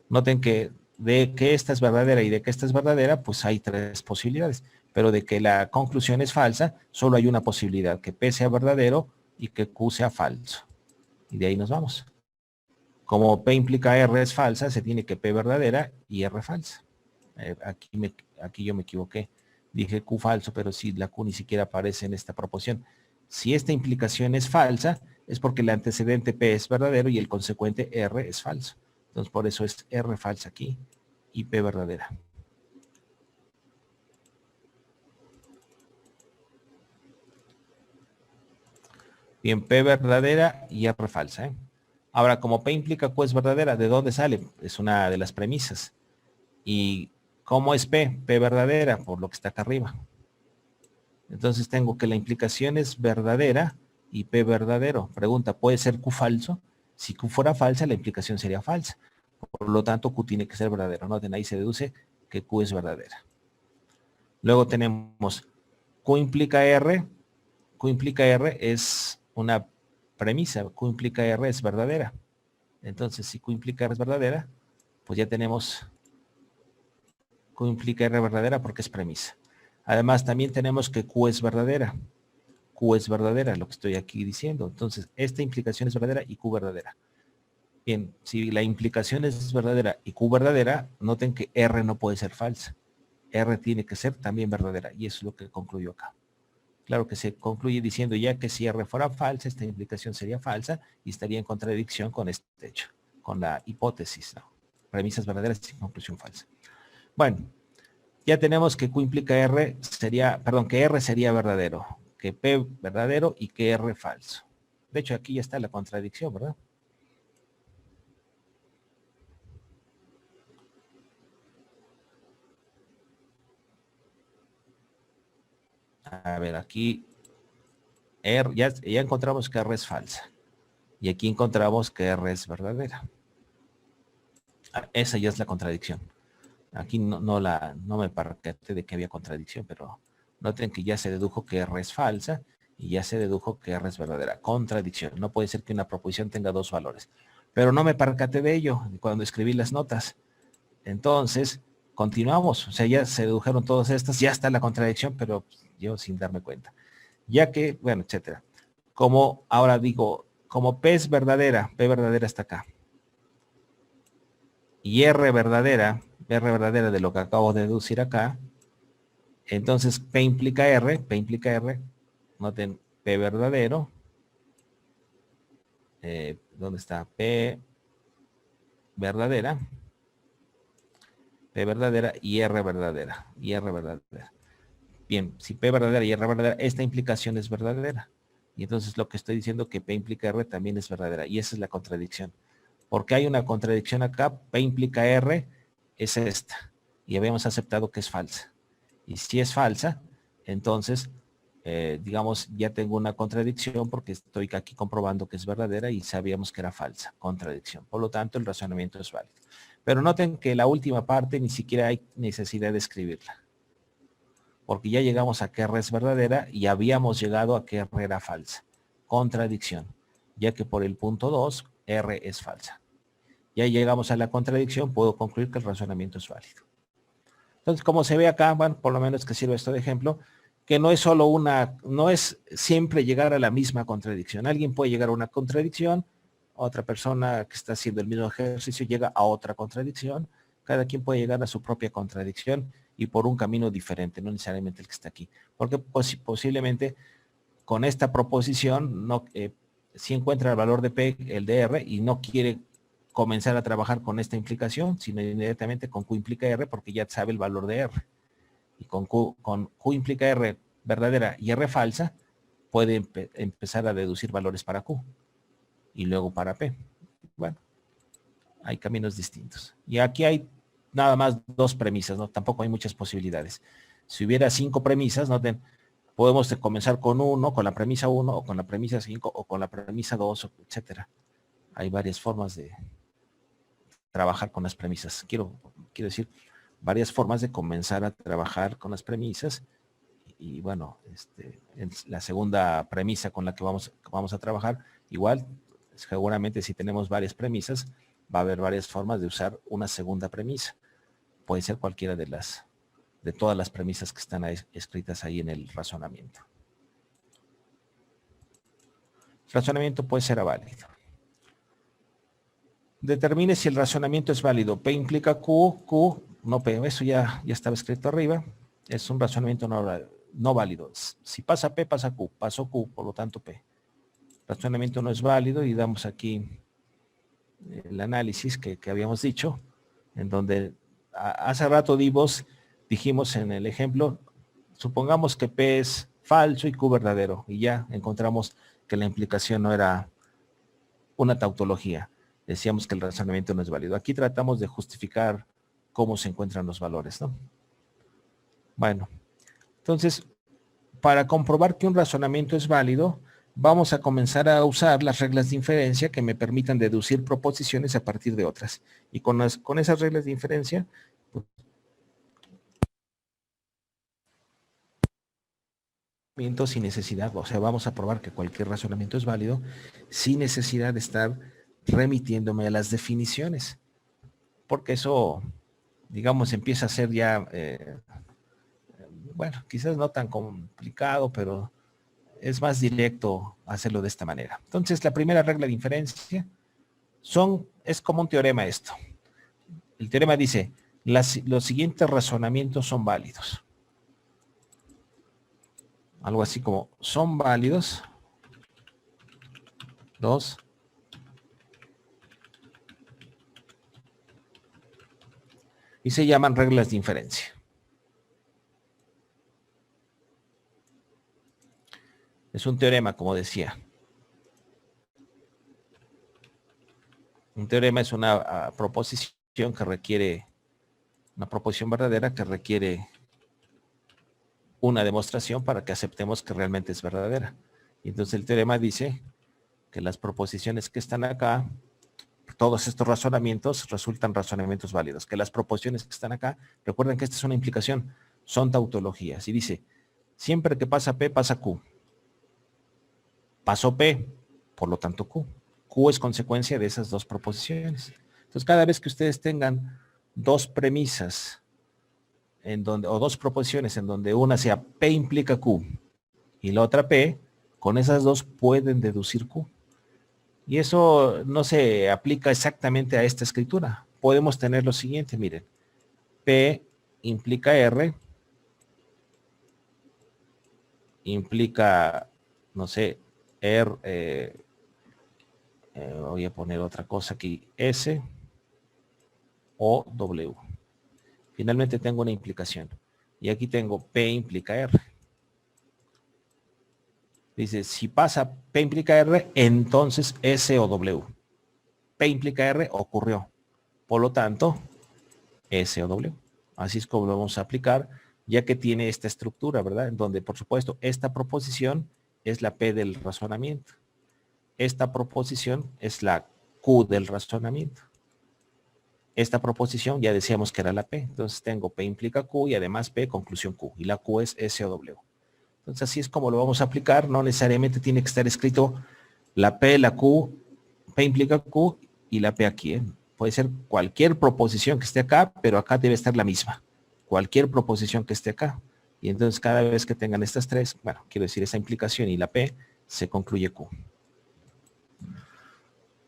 Noten que de que esta es verdadera y de que esta es verdadera, pues hay tres posibilidades, pero de que la conclusión es falsa, solo hay una posibilidad, que P sea verdadero y que Q sea falso. Y de ahí nos vamos. Como P implica R es falsa, se tiene que P verdadera y R falsa. Aquí yo me equivoqué. Dije Q falso, pero sí, la Q ni siquiera aparece en esta proporción. Si esta implicación es falsa, es porque el antecedente P es verdadero y el consecuente R es falso. Entonces, por eso es R falsa aquí y P verdadera. Bien, P verdadera y R falsa. Ahora, como P implica Q es verdadera, ¿de dónde sale? Es una de las premisas. ¿Y cómo es P? P verdadera, por lo que está acá arriba. Entonces tengo que la implicación es verdadera y P verdadero. Pregunta, ¿puede ser Q falso? Si Q fuera falsa, la implicación sería falsa. Por lo tanto, Q tiene que ser verdadero. Noten, ahí se deduce que Q es verdadera. Luego tenemos Q implica R. Q implica R es una premisa. Q implica R es verdadera. Entonces, si Q implica R es verdadera, pues ya tenemos Q implica R verdadera porque es premisa. Además, también tenemos que Q es verdadera. Q es verdadera, lo que estoy aquí diciendo. Entonces, esta implicación es verdadera y Q verdadera. Bien, si la implicación es verdadera y Q verdadera, noten que R no puede ser falsa. R tiene que ser también verdadera y eso es lo que concluyo acá. Claro que se concluye diciendo ya que si R fuera falsa, esta implicación sería falsa y estaría en contradicción con este hecho, con la hipótesis, ¿no? Premisas verdaderas y conclusión falsa. Bueno, ya tenemos que Q implica R sería, perdón, que R sería verdadero, que P verdadero y que R falso. De hecho, aquí ya está la contradicción, ¿verdad? A ver, aquí R, ya encontramos que R es falsa. Y aquí encontramos que R es verdadera. Esa ya es la contradicción. Aquí no me percaté de que había contradicción, pero noten que ya se dedujo que R es falsa y ya se dedujo que R es verdadera. Contradicción. No puede ser que una proposición tenga dos valores. Pero no me percaté de ello cuando escribí las notas. Entonces, continuamos. O sea, ya se dedujeron todas estas, ya está la contradicción, pero yo sin darme cuenta. Ya que, bueno, etcétera. Como ahora digo, como P es verdadera, P verdadera está acá. Y R verdadera de lo que acabo de deducir acá. Entonces, P implica R, noten P verdadero. ¿Dónde está? P verdadera. P verdadera y R verdadera. Bien, si P verdadera y R verdadera, esta implicación es verdadera. Y entonces lo que estoy diciendo que P implica R también es verdadera. Y esa es la contradicción. Porque hay una contradicción acá, P implica R, es esta. Y habíamos aceptado que es falsa. Y si es falsa, entonces, digamos, ya tengo una contradicción porque estoy aquí comprobando que es verdadera y sabíamos que era falsa. Contradicción. Por lo tanto, el razonamiento es válido. Pero noten que la última parte ni siquiera hay necesidad de escribirla. Porque ya llegamos a que R es verdadera y habíamos llegado a que R era falsa. Contradicción. Ya que por el punto 2, R es falsa. Ya llegamos a la contradicción, puedo concluir que el razonamiento es válido. Entonces, como se ve acá, bueno, por lo menos que sirve esto de ejemplo, que no es solo no es siempre llegar a la misma contradicción. Alguien puede llegar a una contradicción, otra persona que está haciendo el mismo ejercicio llega a otra contradicción, cada quien puede llegar a su propia contradicción y por un camino diferente, no necesariamente el que está aquí. Porque posiblemente con esta proposición si encuentra el valor de P, el de R, y no quiere comenzar a trabajar con esta implicación, sino inmediatamente con Q implica R, porque ya sabe el valor de R. Y con Q implica R verdadera y R falsa, puede empezar a deducir valores para Q y luego para P. Bueno, hay caminos distintos. Y aquí hay nada más 2 premisas, ¿no? Tampoco hay muchas posibilidades. Si hubiera 5 premisas, noten, podemos comenzar con 1, con la premisa 1, o con la premisa 5, o con la premisa 2, etcétera. Hay varias formas de trabajar con las premisas. Quiero decir, varias formas de comenzar a trabajar con las premisas. Y bueno, en la segunda premisa con la que vamos a trabajar, igual, seguramente si tenemos varias premisas, va a haber varias formas de usar una segunda premisa. Puede ser cualquiera de todas las premisas que están escritas ahí en el razonamiento. El razonamiento puede ser válido. Determine si el razonamiento es válido. P implica Q, no P. Eso ya estaba escrito arriba. Es un razonamiento no válido. Si pasa P, pasa Q. Pasó Q, por lo tanto P. El razonamiento no es válido y damos aquí el análisis que habíamos dicho, en donde hace rato dijimos en el ejemplo, supongamos que P es falso y Q verdadero, y ya encontramos que la implicación no era una tautología. Decíamos que el razonamiento no es válido. Aquí tratamos de justificar cómo se encuentran los valores, ¿no? Bueno, entonces, para comprobar que un razonamiento es válido, vamos a comenzar a usar las reglas de inferencia que me permitan deducir proposiciones a partir de otras. Y con esas reglas de inferencia, pues, sin necesidad, o sea, vamos a probar que cualquier razonamiento es válido sin necesidad de estar remitiéndome a las definiciones. Porque eso, digamos, empieza a ser ya, bueno, quizás no tan complicado, pero es más directo hacerlo de esta manera. Entonces, la primera regla de inferencia es como un teorema esto. El teorema dice, los siguientes razonamientos son válidos. Algo así como, son válidos. 2. Y se llaman reglas de inferencia. Es un teorema, como decía. Un teorema es una proposición que requiere, una proposición verdadera que requiere una demostración para que aceptemos que realmente es verdadera. Y entonces el teorema dice que las proposiciones que están acá, todos estos razonamientos resultan razonamientos válidos. Que las proposiciones que están acá, recuerden que esta es una implicación, son tautologías. Y dice, siempre que pasa P, pasa Q. Pasó P, por lo tanto Q. Q es consecuencia de esas 2 proposiciones. Entonces, cada vez que ustedes tengan 2 premisas o 2 proposiciones en donde una sea P implica Q y la otra P, con esas 2 pueden deducir Q. Y eso no se aplica exactamente a esta escritura. Podemos tener lo siguiente, miren. P implica R, implica, no sé, R, voy a poner otra cosa aquí, S o W. Finalmente tengo una implicación. Y aquí tengo P implica R. Dice, si pasa P implica R, entonces S o W. P implica R, ocurrió. Por lo tanto, S o W. Así es como lo vamos a aplicar, ya que tiene esta estructura, ¿verdad? En donde, por supuesto, esta proposición es la P del razonamiento. Esta proposición es la Q del razonamiento. Esta proposición ya decíamos que era la P. Entonces tengo P implica Q y además P conclusión Q. Y la Q es S o W. Entonces así es como lo vamos a aplicar. No necesariamente tiene que estar escrito la P, la Q, P implica Q y la P aquí. puede ser cualquier proposición que esté acá, pero acá debe estar la misma. Cualquier proposición que esté acá. Y entonces cada vez que tengan estas tres, bueno, quiero decir esa implicación y la P, se concluye Q.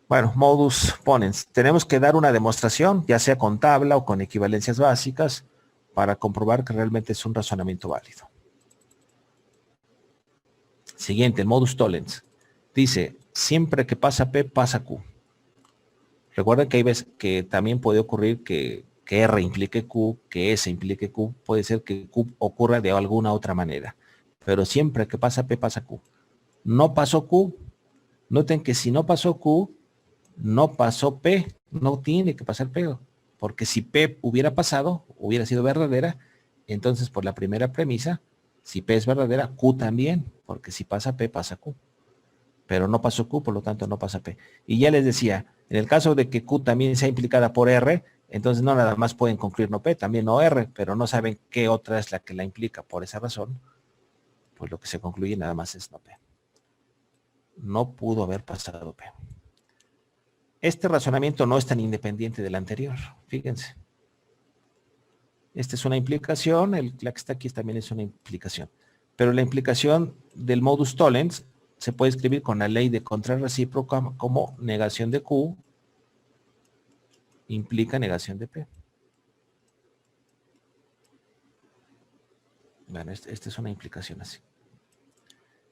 Bueno, modus ponens. Tenemos que dar una demostración, ya sea con tabla o con equivalencias básicas, para comprobar que realmente es un razonamiento válido. Siguiente, el modus tollens. Dice, siempre que pasa P, pasa Q. Recuerden que hay veces que también puede ocurrir que R implique Q, que S implique Q. Puede ser que Q ocurra de alguna otra manera. Pero siempre que pasa P, pasa Q. No pasó Q. Noten que si no pasó Q, no pasó P. No tiene que pasar P. Porque si P hubiera pasado, hubiera sido verdadera, entonces por la primera premisa, si P es verdadera, Q también. Porque si pasa P, pasa Q. Pero no pasó Q, por lo tanto no pasa P. Y ya les decía, en el caso de que Q también sea implicada por R, entonces no nada más pueden concluir no P, también no R, pero no saben qué otra es la que la implica. Por esa razón, pues lo que se concluye nada más es no P. No pudo haber pasado P. Este razonamiento no es tan independiente del anterior, fíjense. Esta es una implicación, la que está aquí también es una implicación. Pero la implicación del modus tollens se puede escribir con la ley de contrarrecíproca como negación de Q implica negación de P. Bueno, esta es una implicación así.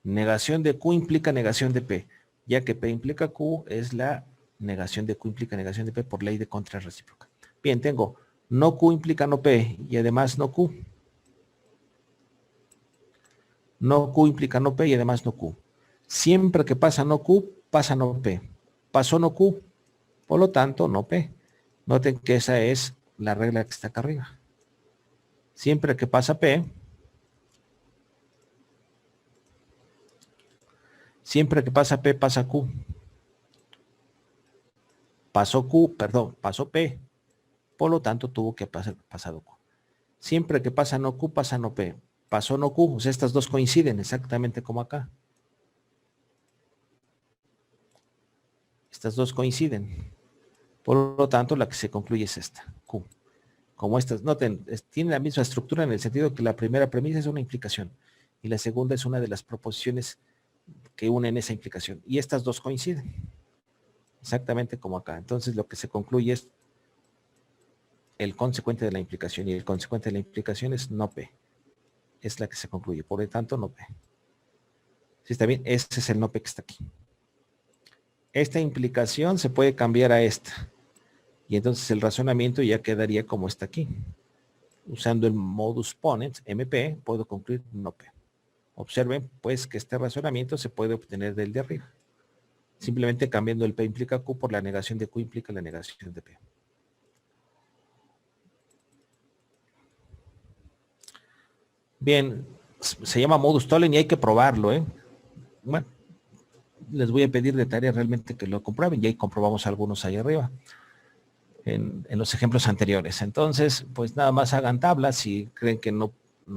Negación de Q implica negación de P, ya que P implica Q, es la negación de Q implica negación de P por ley de contrarrecíproca. Bien, tengo no Q implica no P y además no Q. No Q implica no P y además no Q. Siempre que pasa no Q, pasa no P. Pasó no Q, por lo tanto no P. Noten que esa es la regla que está acá arriba. Siempre que pasa P, siempre que pasa P, pasa Q. Pasó Q, perdón, pasó P. Por lo tanto, tuvo que pasar pasado Q. Siempre que pasa no Q, pasa no P. Pasó no Q, o sea, estas dos coinciden exactamente como acá. Estas dos coinciden. Por lo tanto, la que se concluye es esta, Q. Como estas, noten, tiene la misma estructura en el sentido que la primera premisa es una implicación y la segunda es una de las proposiciones que unen esa implicación. Y estas dos coinciden. Exactamente como acá. Entonces, lo que se concluye es el consecuente de la implicación y el consecuente de la implicación es no P. Es la que se concluye. Por lo tanto, no P. ¿Sí está bien? Ese es el no P que está aquí. Esta implicación se puede cambiar a esta. Y entonces el razonamiento ya quedaría como está aquí. Usando el modus ponens, MP, puedo concluir no P. Observen, pues, que este razonamiento se puede obtener del de arriba. Simplemente cambiando el P implica Q por la negación de Q implica la negación de P. Bien, se llama modus tollens y hay que probarlo, ¿eh? Bueno, les voy a pedir de tarea realmente que lo comprueben y ahí comprobamos algunos ahí arriba. En los ejemplos anteriores. Entonces, pues nada más hagan tablas si creen que no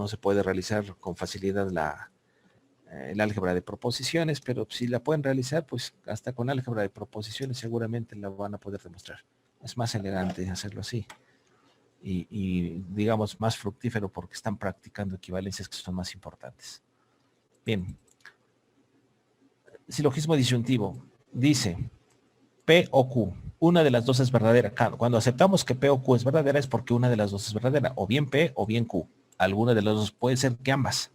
se puede realizar con facilidad el álgebra de proposiciones, pero si la pueden realizar, pues hasta con álgebra de proposiciones seguramente la van a poder demostrar. Es más elegante hacerlo así. Y digamos más fructífero porque están practicando equivalencias que son más importantes. Bien. Silogismo disyuntivo. Dice, P o Q, una de las dos es verdadera. Cuando aceptamos que P o Q es verdadera es porque una de las dos es verdadera, o bien P o bien Q. Alguna de las dos, puede ser que ambas.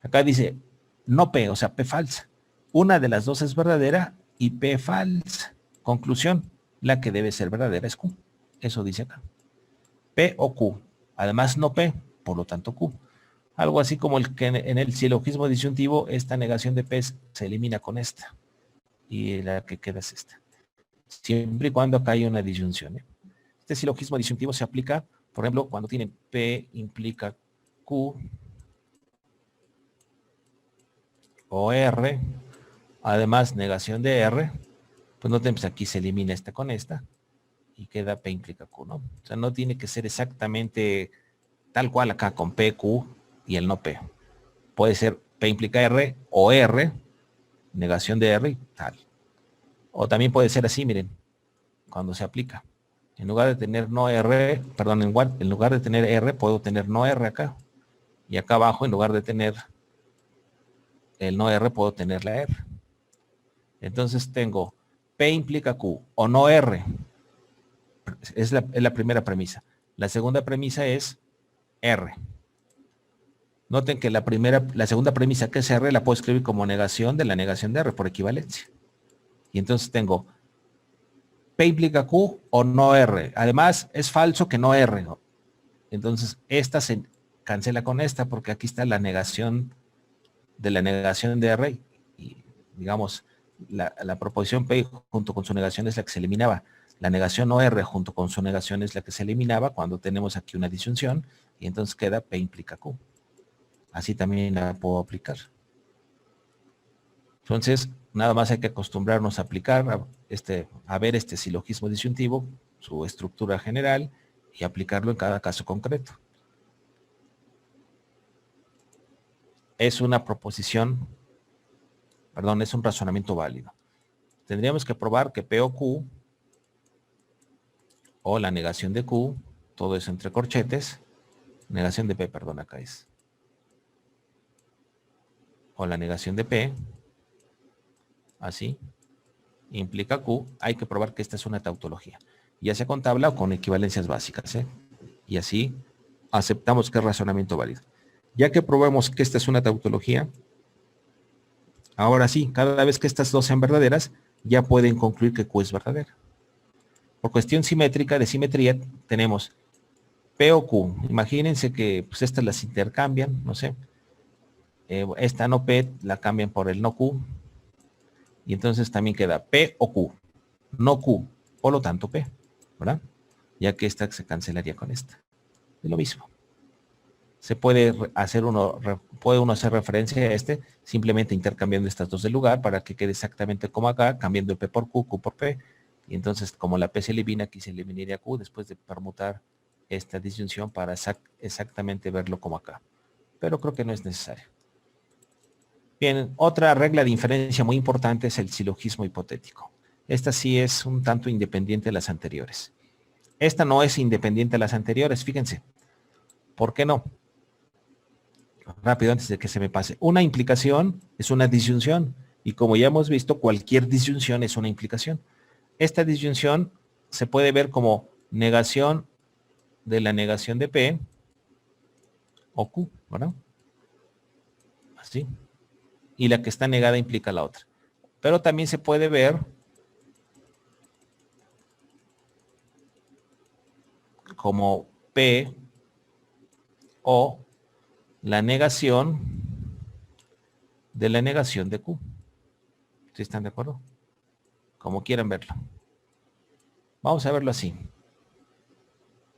Acá dice no P, o sea, P falsa. Una de las dos es verdadera y P falsa. Conclusión, la que debe ser verdadera es Q. Eso dice acá. P o Q. Además no P, por lo tanto Q. Algo así como el que en el silogismo disyuntivo esta negación de P se elimina con esta. Y la que queda es esta. Siempre y cuando acá haya una disyunción. Este silogismo disyuntivo se aplica, por ejemplo, cuando tienen P implica Q o R, además negación de R, pues noten, pues aquí se elimina esta con esta y queda P implica Q, ¿no? O sea, no tiene que ser exactamente tal cual acá con P, Q y el no P. Puede ser P implica R o R, negación de R y tal. O también puede ser así, miren, cuando se aplica. En lugar de tener no R, perdón, en lugar de tener R, puedo tener no R acá. Y acá abajo, en lugar de tener el no R, puedo tener la R. Entonces tengo P implica Q o no R. Es la primera premisa. La segunda premisa es R. Noten que la segunda premisa, que es R, la puedo escribir como negación de la negación de R por equivalencia. Y entonces tengo P implica Q o no R. Además, es falso que no R, ¿no? Entonces, esta se cancela con esta porque aquí está la negación de la negación de R. Y digamos, la proposición P junto con su negación es la que se eliminaba. La negación no R junto con su negación es la que se eliminaba cuando tenemos aquí una disyunción. Y entonces queda P implica Q. Así también la puedo aplicar. Entonces, nada más hay que acostumbrarnos a aplicar, a ver este silogismo disyuntivo, su estructura general, y aplicarlo en cada caso concreto. Es una proposición, perdón, es un razonamiento válido. Tendríamos que probar que P o Q, o la negación de Q, todo eso entre corchetes, negación de P, perdón, acá es, o la negación de P, así, implica Q, hay que probar que esta es una tautología, ya sea con tabla o con equivalencias básicas, ¿eh? Y así aceptamos que es razonamiento válido. Ya que probamos que esta es una tautología, ahora sí, cada vez que estas dos sean verdaderas, ya pueden concluir que Q es verdadera. Por cuestión simétrica, de simetría, tenemos P o Q. Imagínense que pues, estas las intercambian, no sé. Esta no P la cambian por el no Q. Y entonces también queda P o Q. No Q, por lo tanto P, ¿verdad? Ya que esta se cancelaría con esta. Es lo mismo. Se puede puede uno hacer referencia a este simplemente intercambiando estas dos de lugar para que quede exactamente como acá, cambiando el P por Q, Q por P. Y entonces, como la P se elimina, aquí se eliminaría Q después de permutar esta disyunción para exactamente verlo como acá. Pero creo que no es necesario. Bien, otra regla de inferencia muy importante es el silogismo hipotético. Esta sí es un tanto independiente de las anteriores. Esta no es independiente de las anteriores, fíjense. ¿Por qué no? Rápido, antes de que se me pase. Una implicación es una disyunción. Y como ya hemos visto, cualquier disyunción es una implicación. Esta disyunción se puede ver como negación de la negación de P o Q, ¿verdad? Así. Y la que está negada implica la otra. Pero también se puede ver como P o la negación de la negación de Q. ¿Sí están de acuerdo? Como quieran verlo. Vamos a verlo así.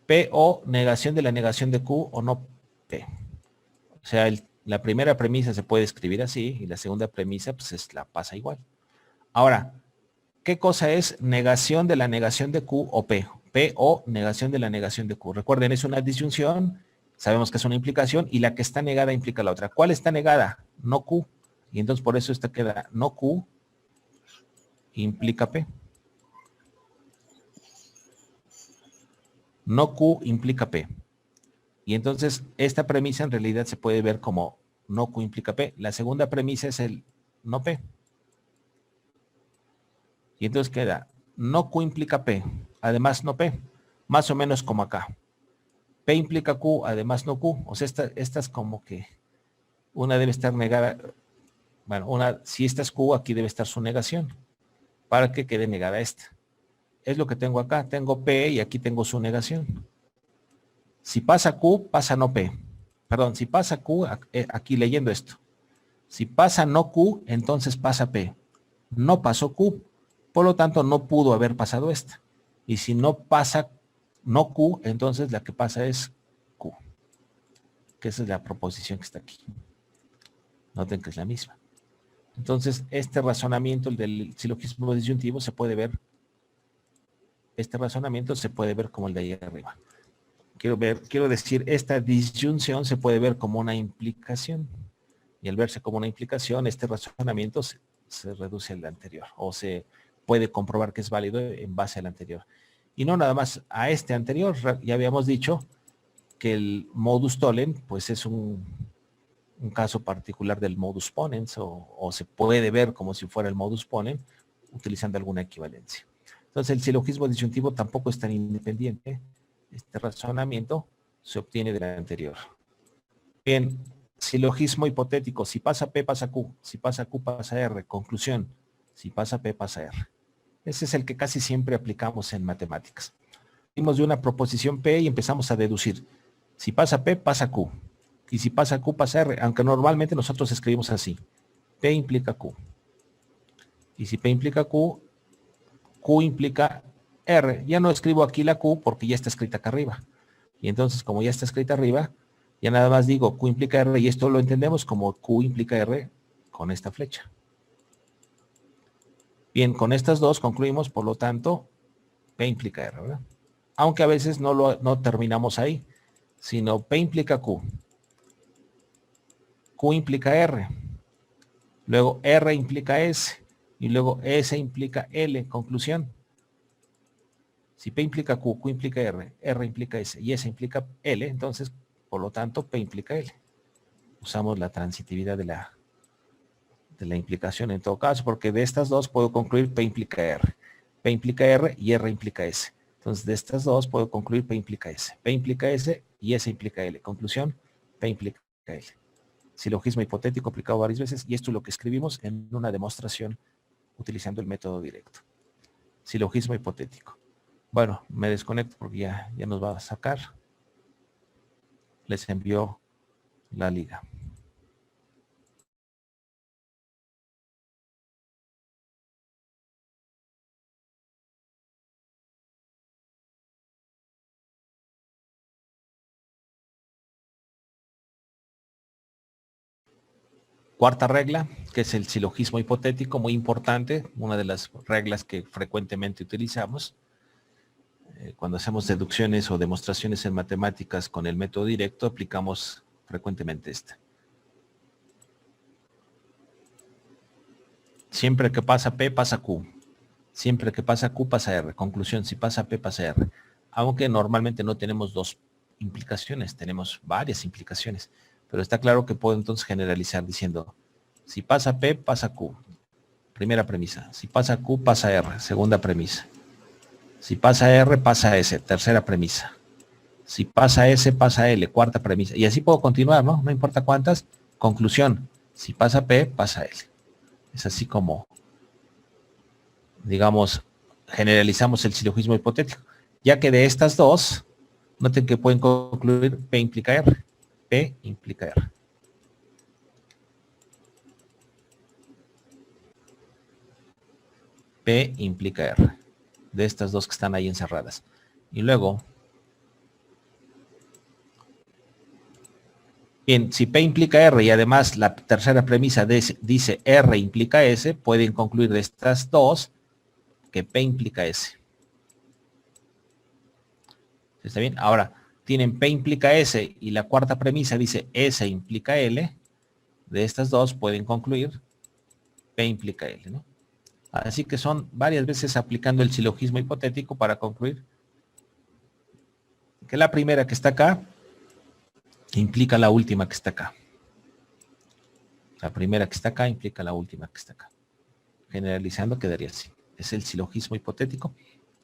P o negación de la negación de Q o no P. O sea, la primera premisa se puede escribir así y la segunda premisa pues la pasa igual. Ahora, ¿qué cosa es negación de la negación de Q o P? P o negación de la negación de Q. Recuerden, es una disyunción, sabemos que es una implicación y la que está negada implica la otra. ¿Cuál está negada? No Q. Y entonces por eso esta queda no Q implica P. No Q implica P. Y entonces esta premisa en realidad se puede ver como no Q implica P. La segunda premisa es el no P. Y entonces queda no Q implica P, además no P. Más o menos como acá. P implica Q, además no Q. O sea, esta es como que una debe estar negada. Bueno, si esta es Q, aquí debe estar su negación. Para que quede negada esta. Es lo que tengo acá. Tengo P y aquí tengo su negación. Si pasa Q, pasa no P. Perdón, si pasa Q, aquí leyendo esto. Si pasa no Q, entonces pasa P. No pasó Q. Por lo tanto, no pudo haber pasado esta. Y si no pasa no Q, entonces la que pasa es Q. Que esa es la proposición que está aquí. Noten que es la misma. Entonces, este razonamiento, el del silogismo disyuntivo, se puede ver, este razonamiento se puede ver como el de ahí arriba. Quiero decir, esta disyunción se puede ver como una implicación. Y al verse como una implicación, este razonamiento se reduce al anterior, o se puede comprobar que es válido en base al anterior. Y no nada más a este anterior. Ya habíamos dicho que el modus tollens, pues es un caso particular del modus ponens, o se puede ver como si fuera el modus ponens, utilizando alguna equivalencia. Entonces el silogismo disyuntivo tampoco es tan independiente. Este razonamiento se obtiene del anterior. Bien, silogismo hipotético: si pasa P, pasa Q; si pasa Q, pasa R. Conclusión: si pasa P, pasa R. Ese es el que casi siempre aplicamos en matemáticas. Dimos de una proposición P y empezamos a deducir: si pasa P, pasa Q; y si pasa Q, pasa R, aunque normalmente nosotros escribimos así: P implica Q. Y si P implica Q, Q implica R. Ya no escribo aquí la Q porque ya está escrita acá arriba. Y entonces, como ya está escrita arriba, ya nada más digo Q implica R, y esto lo entendemos como Q implica R con esta flecha. Bien, con estas dos concluimos, por lo tanto, P implica R, ¿verdad? Aunque a veces no terminamos ahí, sino P implica Q. Q implica R. Luego R implica S. Y luego S implica L. Conclusión: si P implica Q, Q implica R, R implica S y S implica L, entonces, por lo tanto, P implica L. Usamos la transitividad de la implicación en todo caso, porque de estas dos puedo concluir P implica R. P implica R y R implica S. Entonces, de estas dos puedo concluir P implica S. P implica S y S implica L. Conclusión: P implica L. Silogismo hipotético aplicado varias veces, y esto es lo que escribimos en una demostración utilizando el método directo. Silogismo hipotético. Bueno, me desconecto porque ya nos va a sacar. Les envió la liga. Cuarta regla, que es el silogismo hipotético, muy importante, una de las reglas que frecuentemente utilizamos cuando hacemos deducciones o demostraciones en matemáticas con el método directo, aplicamos frecuentemente esta. Siempre que pasa P, pasa Q. Siempre que pasa Q, pasa R. Conclusión: si pasa P, pasa R. Aunque normalmente no tenemos dos implicaciones, tenemos varias implicaciones. Pero está claro que puedo entonces generalizar diciendo: si pasa P, pasa Q. Primera premisa. Si pasa Q, pasa R. Segunda premisa. Si pasa R, pasa S. Tercera premisa. Si pasa S, pasa L. Cuarta premisa. Y así puedo continuar, ¿no? No importa cuántas. Conclusión: si pasa P, pasa L. Es así como, digamos, generalizamos el silogismo hipotético. Ya que de estas dos, noten que pueden concluir P implica R. P implica R. P implica R. De estas dos que están ahí encerradas. Y luego, bien, si P implica R y además la tercera premisa dice R implica S, pueden concluir de estas dos que P implica S. ¿Está bien? Ahora, tienen P implica S y la cuarta premisa dice S implica L. De estas dos pueden concluir P implica L, ¿no? Así que son varias veces aplicando el silogismo hipotético para concluir que la primera que está acá implica la última que está acá. La primera que está acá implica la última que está acá. Generalizando quedaría así. Es el silogismo hipotético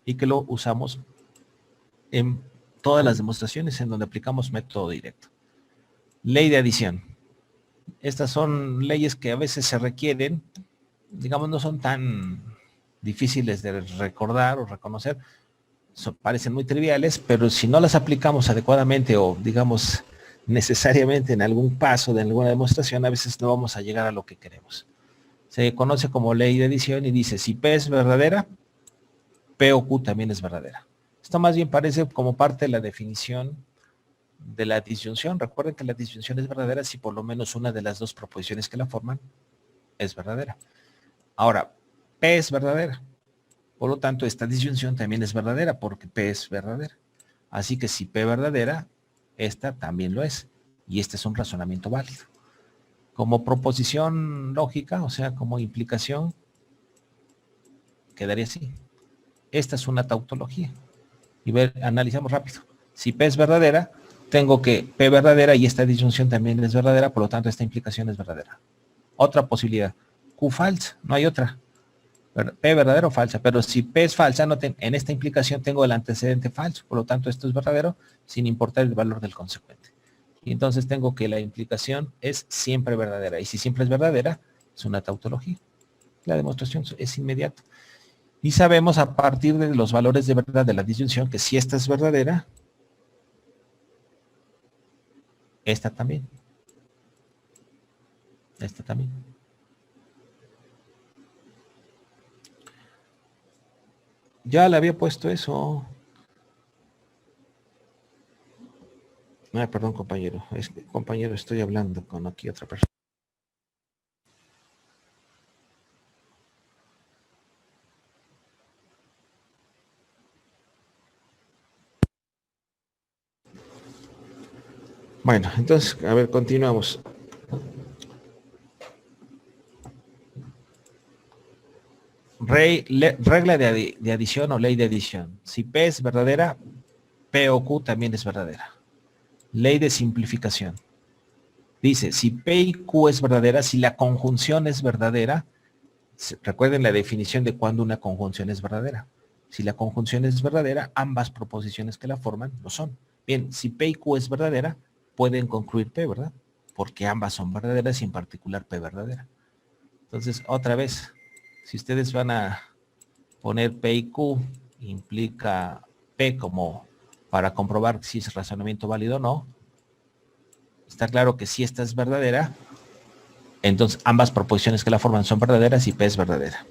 y que lo usamos en todas las demostraciones en donde aplicamos método directo. Ley de adición. Estas son leyes que a veces se requieren, digamos, no son tan difíciles de recordar o reconocer, parecen muy triviales, pero si no las aplicamos adecuadamente o, digamos, necesariamente en algún paso de alguna demostración, a veces no vamos a llegar a lo que queremos. Se conoce como ley de adición y dice: si P es verdadera, P o Q también es verdadera. Esto más bien parece como parte de la definición de la disyunción. Recuerden que la disyunción es verdadera si por lo menos una de las dos proposiciones que la forman es verdadera. Ahora, P es verdadera. Por lo tanto, esta disyunción también es verdadera porque P es verdadera. Así que si P es verdadera, esta también lo es. Y este es un razonamiento válido. Como proposición lógica, o sea, como implicación, quedaría así. Esta es una tautología. Y analizamos rápido. Si P es verdadera, tengo que P verdadera y esta disyunción también es verdadera, por lo tanto esta implicación es verdadera. Otra posibilidad, Q falsa, no hay otra. P verdadera o falsa, pero si P es falsa, en esta implicación tengo el antecedente falso, por lo tanto esto es verdadero sin importar el valor del consecuente. Y entonces tengo que la implicación es siempre verdadera, y si siempre es verdadera, es una tautología. La demostración es inmediata. Y sabemos a partir de los valores de verdad de la disyunción que si esta es verdadera, esta también. Esta también. Ya le había puesto eso. Ay, perdón, compañero. Es que, compañero, estoy hablando con aquí otra persona. Bueno, entonces, a ver, continuamos. Regla de adición o ley de adición. Si P es verdadera, P o Q también es verdadera. Ley de simplificación. Dice, si P y Q es verdadera, si la conjunción es verdadera, recuerden la definición de cuando una conjunción es verdadera. Si la conjunción es verdadera, ambas proposiciones que la forman lo son. Bien, si P y Q es verdadera, pueden concluir P, ¿verdad? Porque ambas son verdaderas y en particular P verdadera. Entonces, otra vez, si ustedes van a poner P y Q, implica P como para comprobar si es razonamiento válido o no. Está claro que si esta es verdadera, entonces ambas proposiciones que la forman son verdaderas y P es verdadera.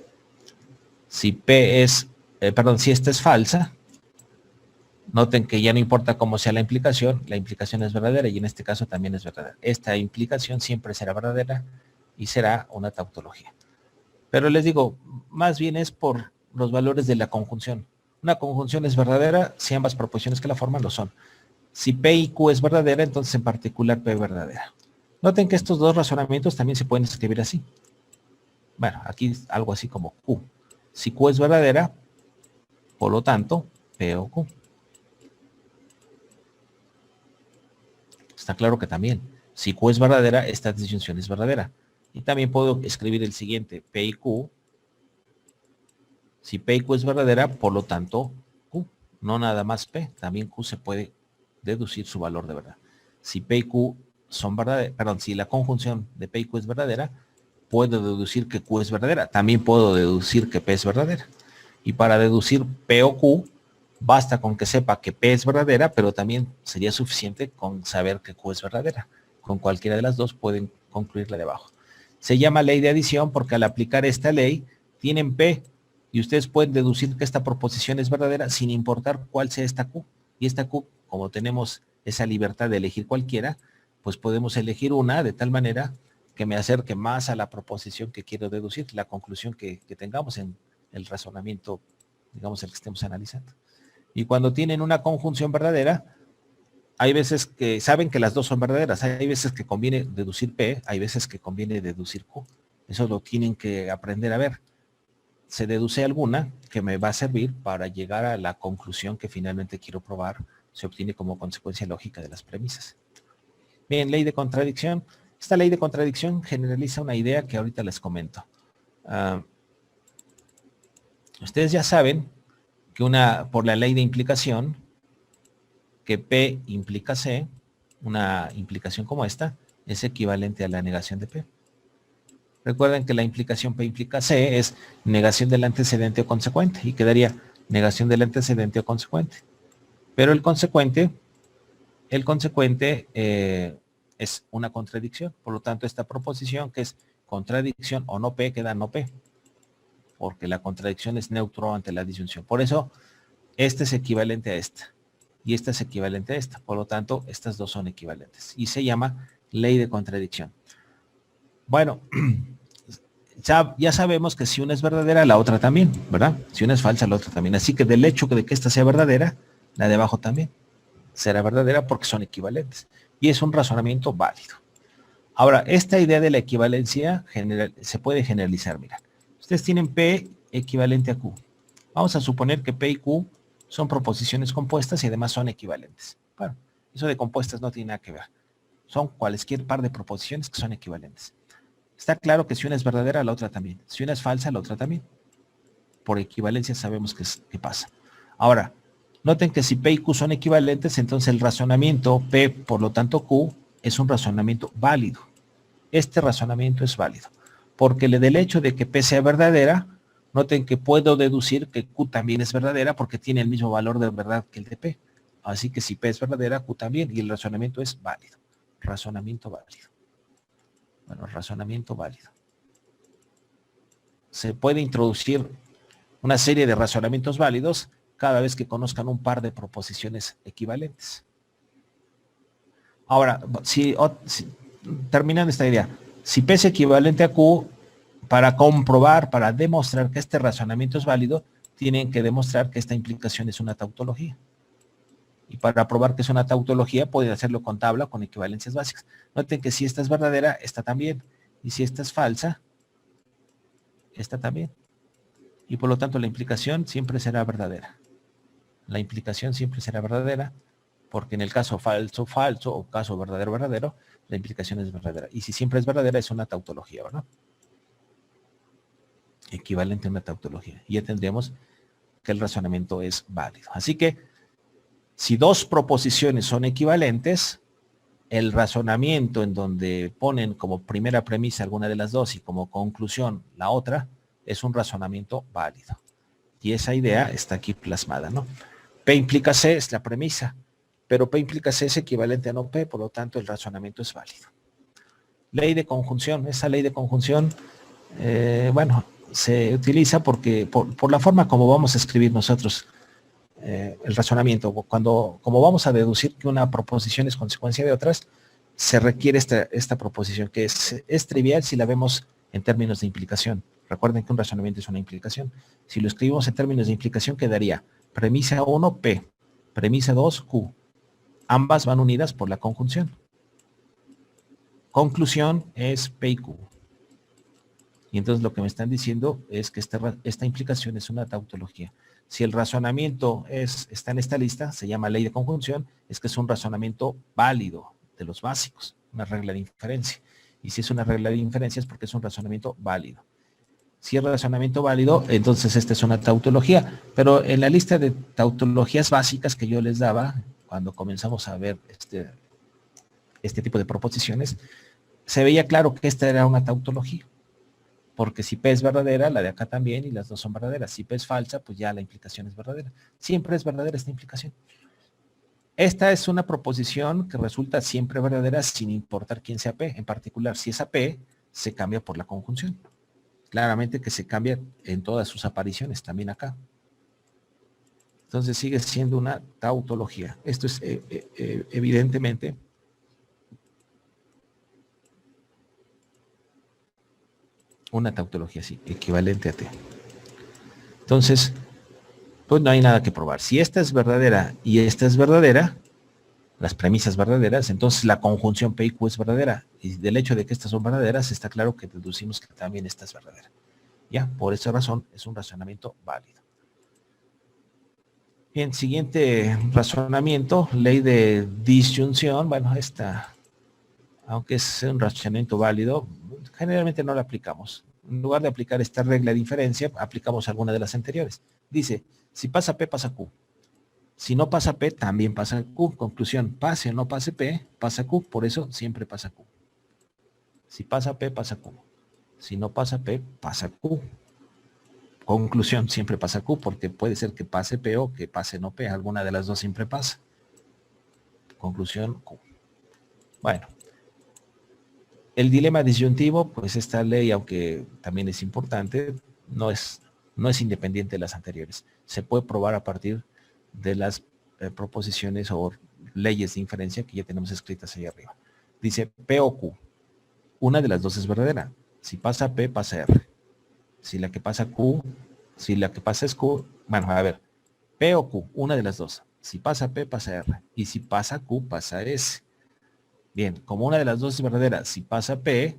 Si P es, si esta es falsa, noten que ya no importa cómo sea la implicación es verdadera y en este caso también es verdadera. Esta implicación siempre será verdadera y será una tautología. Pero les digo, más bien es por los valores de la conjunción. Una conjunción es verdadera si ambas proposiciones que la forman lo son. Si P y Q es verdadera, entonces en particular P es verdadera. Noten que estos dos razonamientos también se pueden escribir así. Bueno, aquí algo así como Q. Si Q es verdadera, por lo tanto, P o Q. Está claro que también, si Q es verdadera, esta disyunción es verdadera. Y también puedo escribir el siguiente, P y Q. Si P y Q es verdadera, por lo tanto, Q. No nada más P, también Q se puede deducir su valor de verdad. Si P y Q son verdaderas, perdón, si la conjunción de P y Q es verdadera, puedo deducir que Q es verdadera. También puedo deducir que P es verdadera. Y para deducir P o Q, basta con que sepa que P es verdadera, pero también sería suficiente con saber que Q es verdadera. Con cualquiera de las dos pueden concluir la de abajo. Se llama ley de adición porque al aplicar esta ley, tienen P y ustedes pueden deducir que esta proposición es verdadera sin importar cuál sea esta Q. Y esta Q, como tenemos esa libertad de elegir cualquiera, pues podemos elegir una de tal manera que me acerque más a la proposición que quiero deducir, la conclusión que tengamos en el razonamiento, digamos, el que estemos analizando. Y cuando tienen una conjunción verdadera, hay veces que saben que las dos son verdaderas, hay veces que conviene deducir P, hay veces que conviene deducir Q. Eso lo tienen que aprender a ver. Se deduce alguna que me va a servir para llegar a la conclusión que finalmente quiero probar, se obtiene como consecuencia lógica de las premisas. Bien, ley de contradicción. Esta ley de contradicción generaliza una idea que ahorita les comento. Ustedes ya saben que por la ley de implicación, que P implica C, una implicación como esta, es equivalente a la negación de P. Recuerden que la implicación P implica C es negación del antecedente o consecuente y quedaría negación del antecedente o consecuente. Pero el consecuente es una contradicción. Por lo tanto, esta proposición que es contradicción o no P queda no P, porque la contradicción es neutro ante la disyunción. Por eso, este es equivalente a esta y esta es equivalente a esta. Por lo tanto, estas dos son equivalentes y se llama ley de contradicción. Bueno, ya sabemos que si una es verdadera, la otra también, ¿verdad? Si una es falsa, la otra también. Así que del hecho de que esta sea verdadera, la de abajo también será verdadera porque son equivalentes. Y es un razonamiento válido. Ahora, esta idea de la equivalencia se puede generalizar. Mira, ustedes tienen P equivalente a Q. Vamos a suponer que P y Q son proposiciones compuestas y además son equivalentes. Bueno, eso de compuestas no tiene nada que ver. Son cualquier par de proposiciones que son equivalentes. Está claro que si una es verdadera, la otra también. Si una es falsa, la otra también. Por equivalencia sabemos qué pasa. Ahora, noten que si P y Q son equivalentes, entonces el razonamiento P, por lo tanto Q, es un razonamiento válido. Este razonamiento es válido. Porque del hecho de que P sea verdadera, noten que puedo deducir que Q también es verdadera porque tiene el mismo valor de verdad que el de P. Así que si P es verdadera, Q también. Y el razonamiento es válido. Razonamiento válido. Bueno, razonamiento válido. Se puede introducir una serie de razonamientos válidos cada vez que conozcan un par de proposiciones equivalentes. Ahora, terminando esta idea, si P es equivalente a Q, para comprobar, para demostrar que este razonamiento es válido, tienen que demostrar que esta implicación es una tautología. Y para probar que es una tautología, pueden hacerlo con tabla o con equivalencias básicas. Noten que si esta es verdadera, esta también. Y si esta es falsa, esta también. Y por lo tanto la implicación siempre será verdadera. La implicación siempre será verdadera, porque en el caso falso, falso, o caso verdadero, verdadero, la implicación es verdadera. Y si siempre es verdadera, es una tautología, ¿verdad? Equivalente a una tautología. Y ya tendríamos que el razonamiento es válido. Así que, si dos proposiciones son equivalentes, el razonamiento en donde ponen como primera premisa alguna de las dos y como conclusión la otra, es un razonamiento válido. Y esa idea está aquí plasmada, ¿no? P implica C es la premisa, pero P implica C es equivalente a no P, por lo tanto el razonamiento es válido. Ley de conjunción, esa ley de conjunción, bueno, se utiliza porque por la forma como vamos a escribir nosotros el razonamiento, como vamos a deducir que una proposición es consecuencia de otras, se requiere esta proposición, que es trivial si la vemos en términos de implicación. Recuerden que un razonamiento es una implicación. Si lo escribimos en términos de implicación, quedaría premisa 1, P, premisa 2, Q. Ambas van unidas por la conjunción. Conclusión es P y Q. Y entonces lo que me están diciendo es que esta implicación es una tautología. Si el razonamiento está en esta lista, se llama ley de conjunción, es que es un razonamiento válido de los básicos, una regla de inferencia. Y si es una regla de inferencia es porque es un razonamiento válido. Si es razonamiento válido, entonces esta es una tautología. Pero en la lista de tautologías básicas que yo les daba, cuando comenzamos a ver este tipo de proposiciones, se veía claro que esta era una tautología. Porque si P es verdadera, la de acá también, y las dos son verdaderas. Si P es falsa, pues ya la implicación es verdadera. Siempre es verdadera esta implicación. Esta es una proposición que resulta siempre verdadera sin importar quién sea P. En particular, si esa P se cambia por la conjunción. Claramente que se cambia en todas sus apariciones, también acá. Entonces sigue siendo una tautología. Esto es evidentemente una tautología, sí, equivalente a T. Entonces, pues no hay nada que probar. Si esta es verdadera y esta es verdadera, las premisas verdaderas, entonces la conjunción P y Q es verdadera. Y del hecho de que estas son verdaderas, está claro que deducimos que también esta es verdadera. Ya, por esa razón es un razonamiento válido. Bien, siguiente razonamiento, ley de disyunción. Bueno, esta, aunque es un razonamiento válido, generalmente no la aplicamos. En lugar de aplicar esta regla de inferencia, aplicamos alguna de las anteriores. Dice, si pasa P, pasa Q. Si no pasa P, también pasa Q. Conclusión, pase o no pase P, pasa Q. Por eso siempre pasa Q. Si pasa P, pasa Q. Si no pasa P, pasa Q. Conclusión, siempre pasa Q, porque puede ser que pase P o que pase no P. Alguna de las dos siempre pasa. Conclusión, Q. Bueno. El dilema disyuntivo, pues esta ley, aunque también es importante, no es independiente de las anteriores. Se puede probar a partir de las proposiciones o leyes de inferencia que ya tenemos escritas ahí arriba. Dice P o Q. Una de las dos es verdadera. Si pasa P, pasa R. Si la que pasa Q, si la que pasa es Q, bueno, a ver, P o Q, una de las dos. Si pasa P, pasa R. Y si pasa Q, pasa S. Bien, como una de las dos es verdadera, si pasa P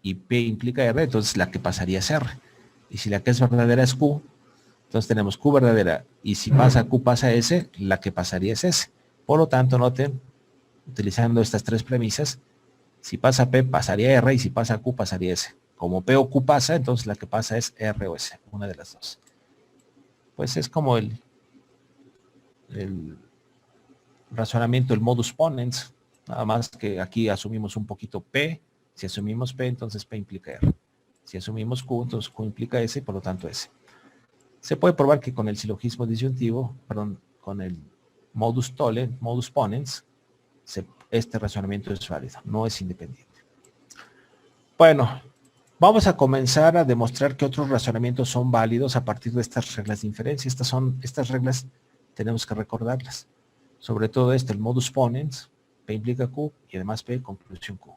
y P implica R, entonces la que pasaría es R. Y si la que es verdadera es Q, Entonces tenemos Q verdadera, y si pasa Q pasa S, la que pasaría es S. Por lo tanto, noten, utilizando estas tres premisas, si pasa P pasaría R, y si pasa Q pasaría S. Como P o Q pasa, entonces la que pasa es R o S, una de las dos. Pues es como el razonamiento, el modus ponens, nada más que aquí asumimos un poquito P. Si asumimos P, entonces P implica R. Si asumimos Q, entonces Q implica S y por lo tanto S. Se puede probar que con el silogismo disyuntivo, perdón, con el modus tollens, modus ponens, este razonamiento es válido, no es independiente. Bueno, vamos a comenzar a demostrar que otros razonamientos son válidos a partir de estas reglas de inferencia. Estas reglas tenemos que recordarlas. Sobre todo el modus ponens, P implica Q y además P, conclusión Q.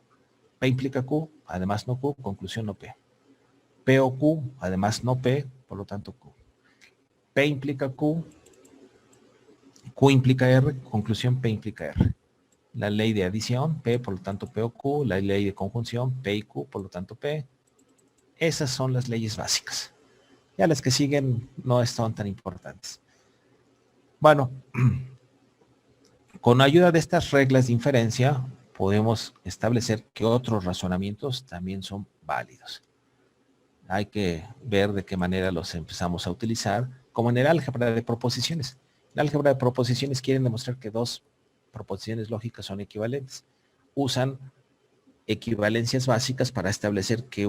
P implica Q, además no Q, conclusión no P. P o Q, además no P, por lo tanto Q. P implica Q, Q implica R, conclusión P implica R. La ley de adición, P, por lo tanto P o Q. La ley de conjunción, P y Q, por lo tanto P. Esas son las leyes básicas. Ya las que siguen no son tan importantes. Bueno, con ayuda de estas reglas de inferencia, podemos establecer que otros razonamientos también son válidos. Hay que ver de qué manera los empezamos a utilizar, como en el álgebra de proposiciones. En el álgebra de proposiciones quieren demostrar que dos proposiciones lógicas son equivalentes. Usan equivalencias básicas para establecer que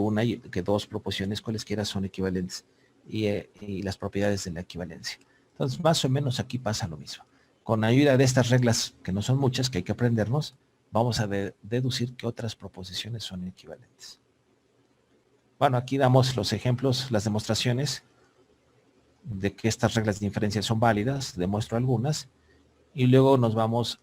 dos proposiciones cualesquiera son equivalentes y las propiedades de la equivalencia. Entonces, más o menos aquí pasa lo mismo. Con ayuda de estas reglas, que no son muchas, que hay que aprendernos, vamos a deducir que otras proposiciones son equivalentes. Bueno, aquí damos los ejemplos, las demostraciones de que estas reglas de inferencia son válidas, demuestro algunas, y luego nos vamos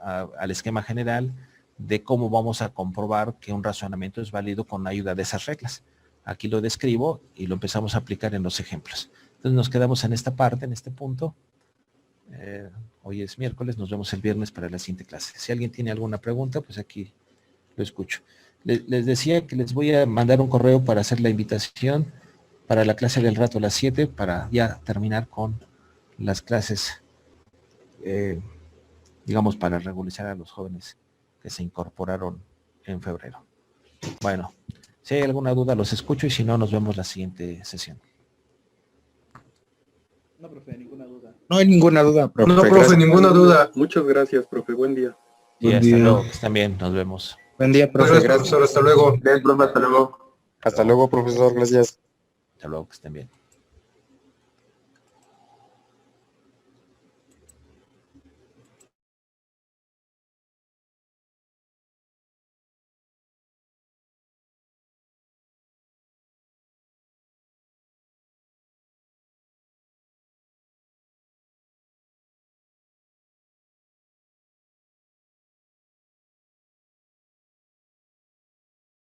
al esquema general de cómo vamos a comprobar que un razonamiento es válido con ayuda de esas reglas. Aquí lo describo y lo empezamos a aplicar en los ejemplos. Entonces nos quedamos en esta parte, en este punto. Hoy es miércoles, nos vemos el viernes para la siguiente clase. Si alguien tiene alguna pregunta, pues aquí lo escucho. Les decía que les voy a mandar un correo para hacer la invitación para la clase del rato a las 7, para ya terminar con las clases, digamos, para regularizar a los jóvenes que se incorporaron en febrero. Bueno, si hay alguna duda los escucho y si no, nos vemos la siguiente sesión. No, profe, ninguna duda. No hay ninguna duda, profe. No, profe, Gracias. ninguna duda. Muchas gracias, profe. Buen día. Y hasta luego, que estén bien, nos vemos. Buen día, profe. Gracias, profesor. Hasta luego. Bien, profe, hasta luego. Hasta luego, profesor. Gracias. Hasta luego, que estén bien.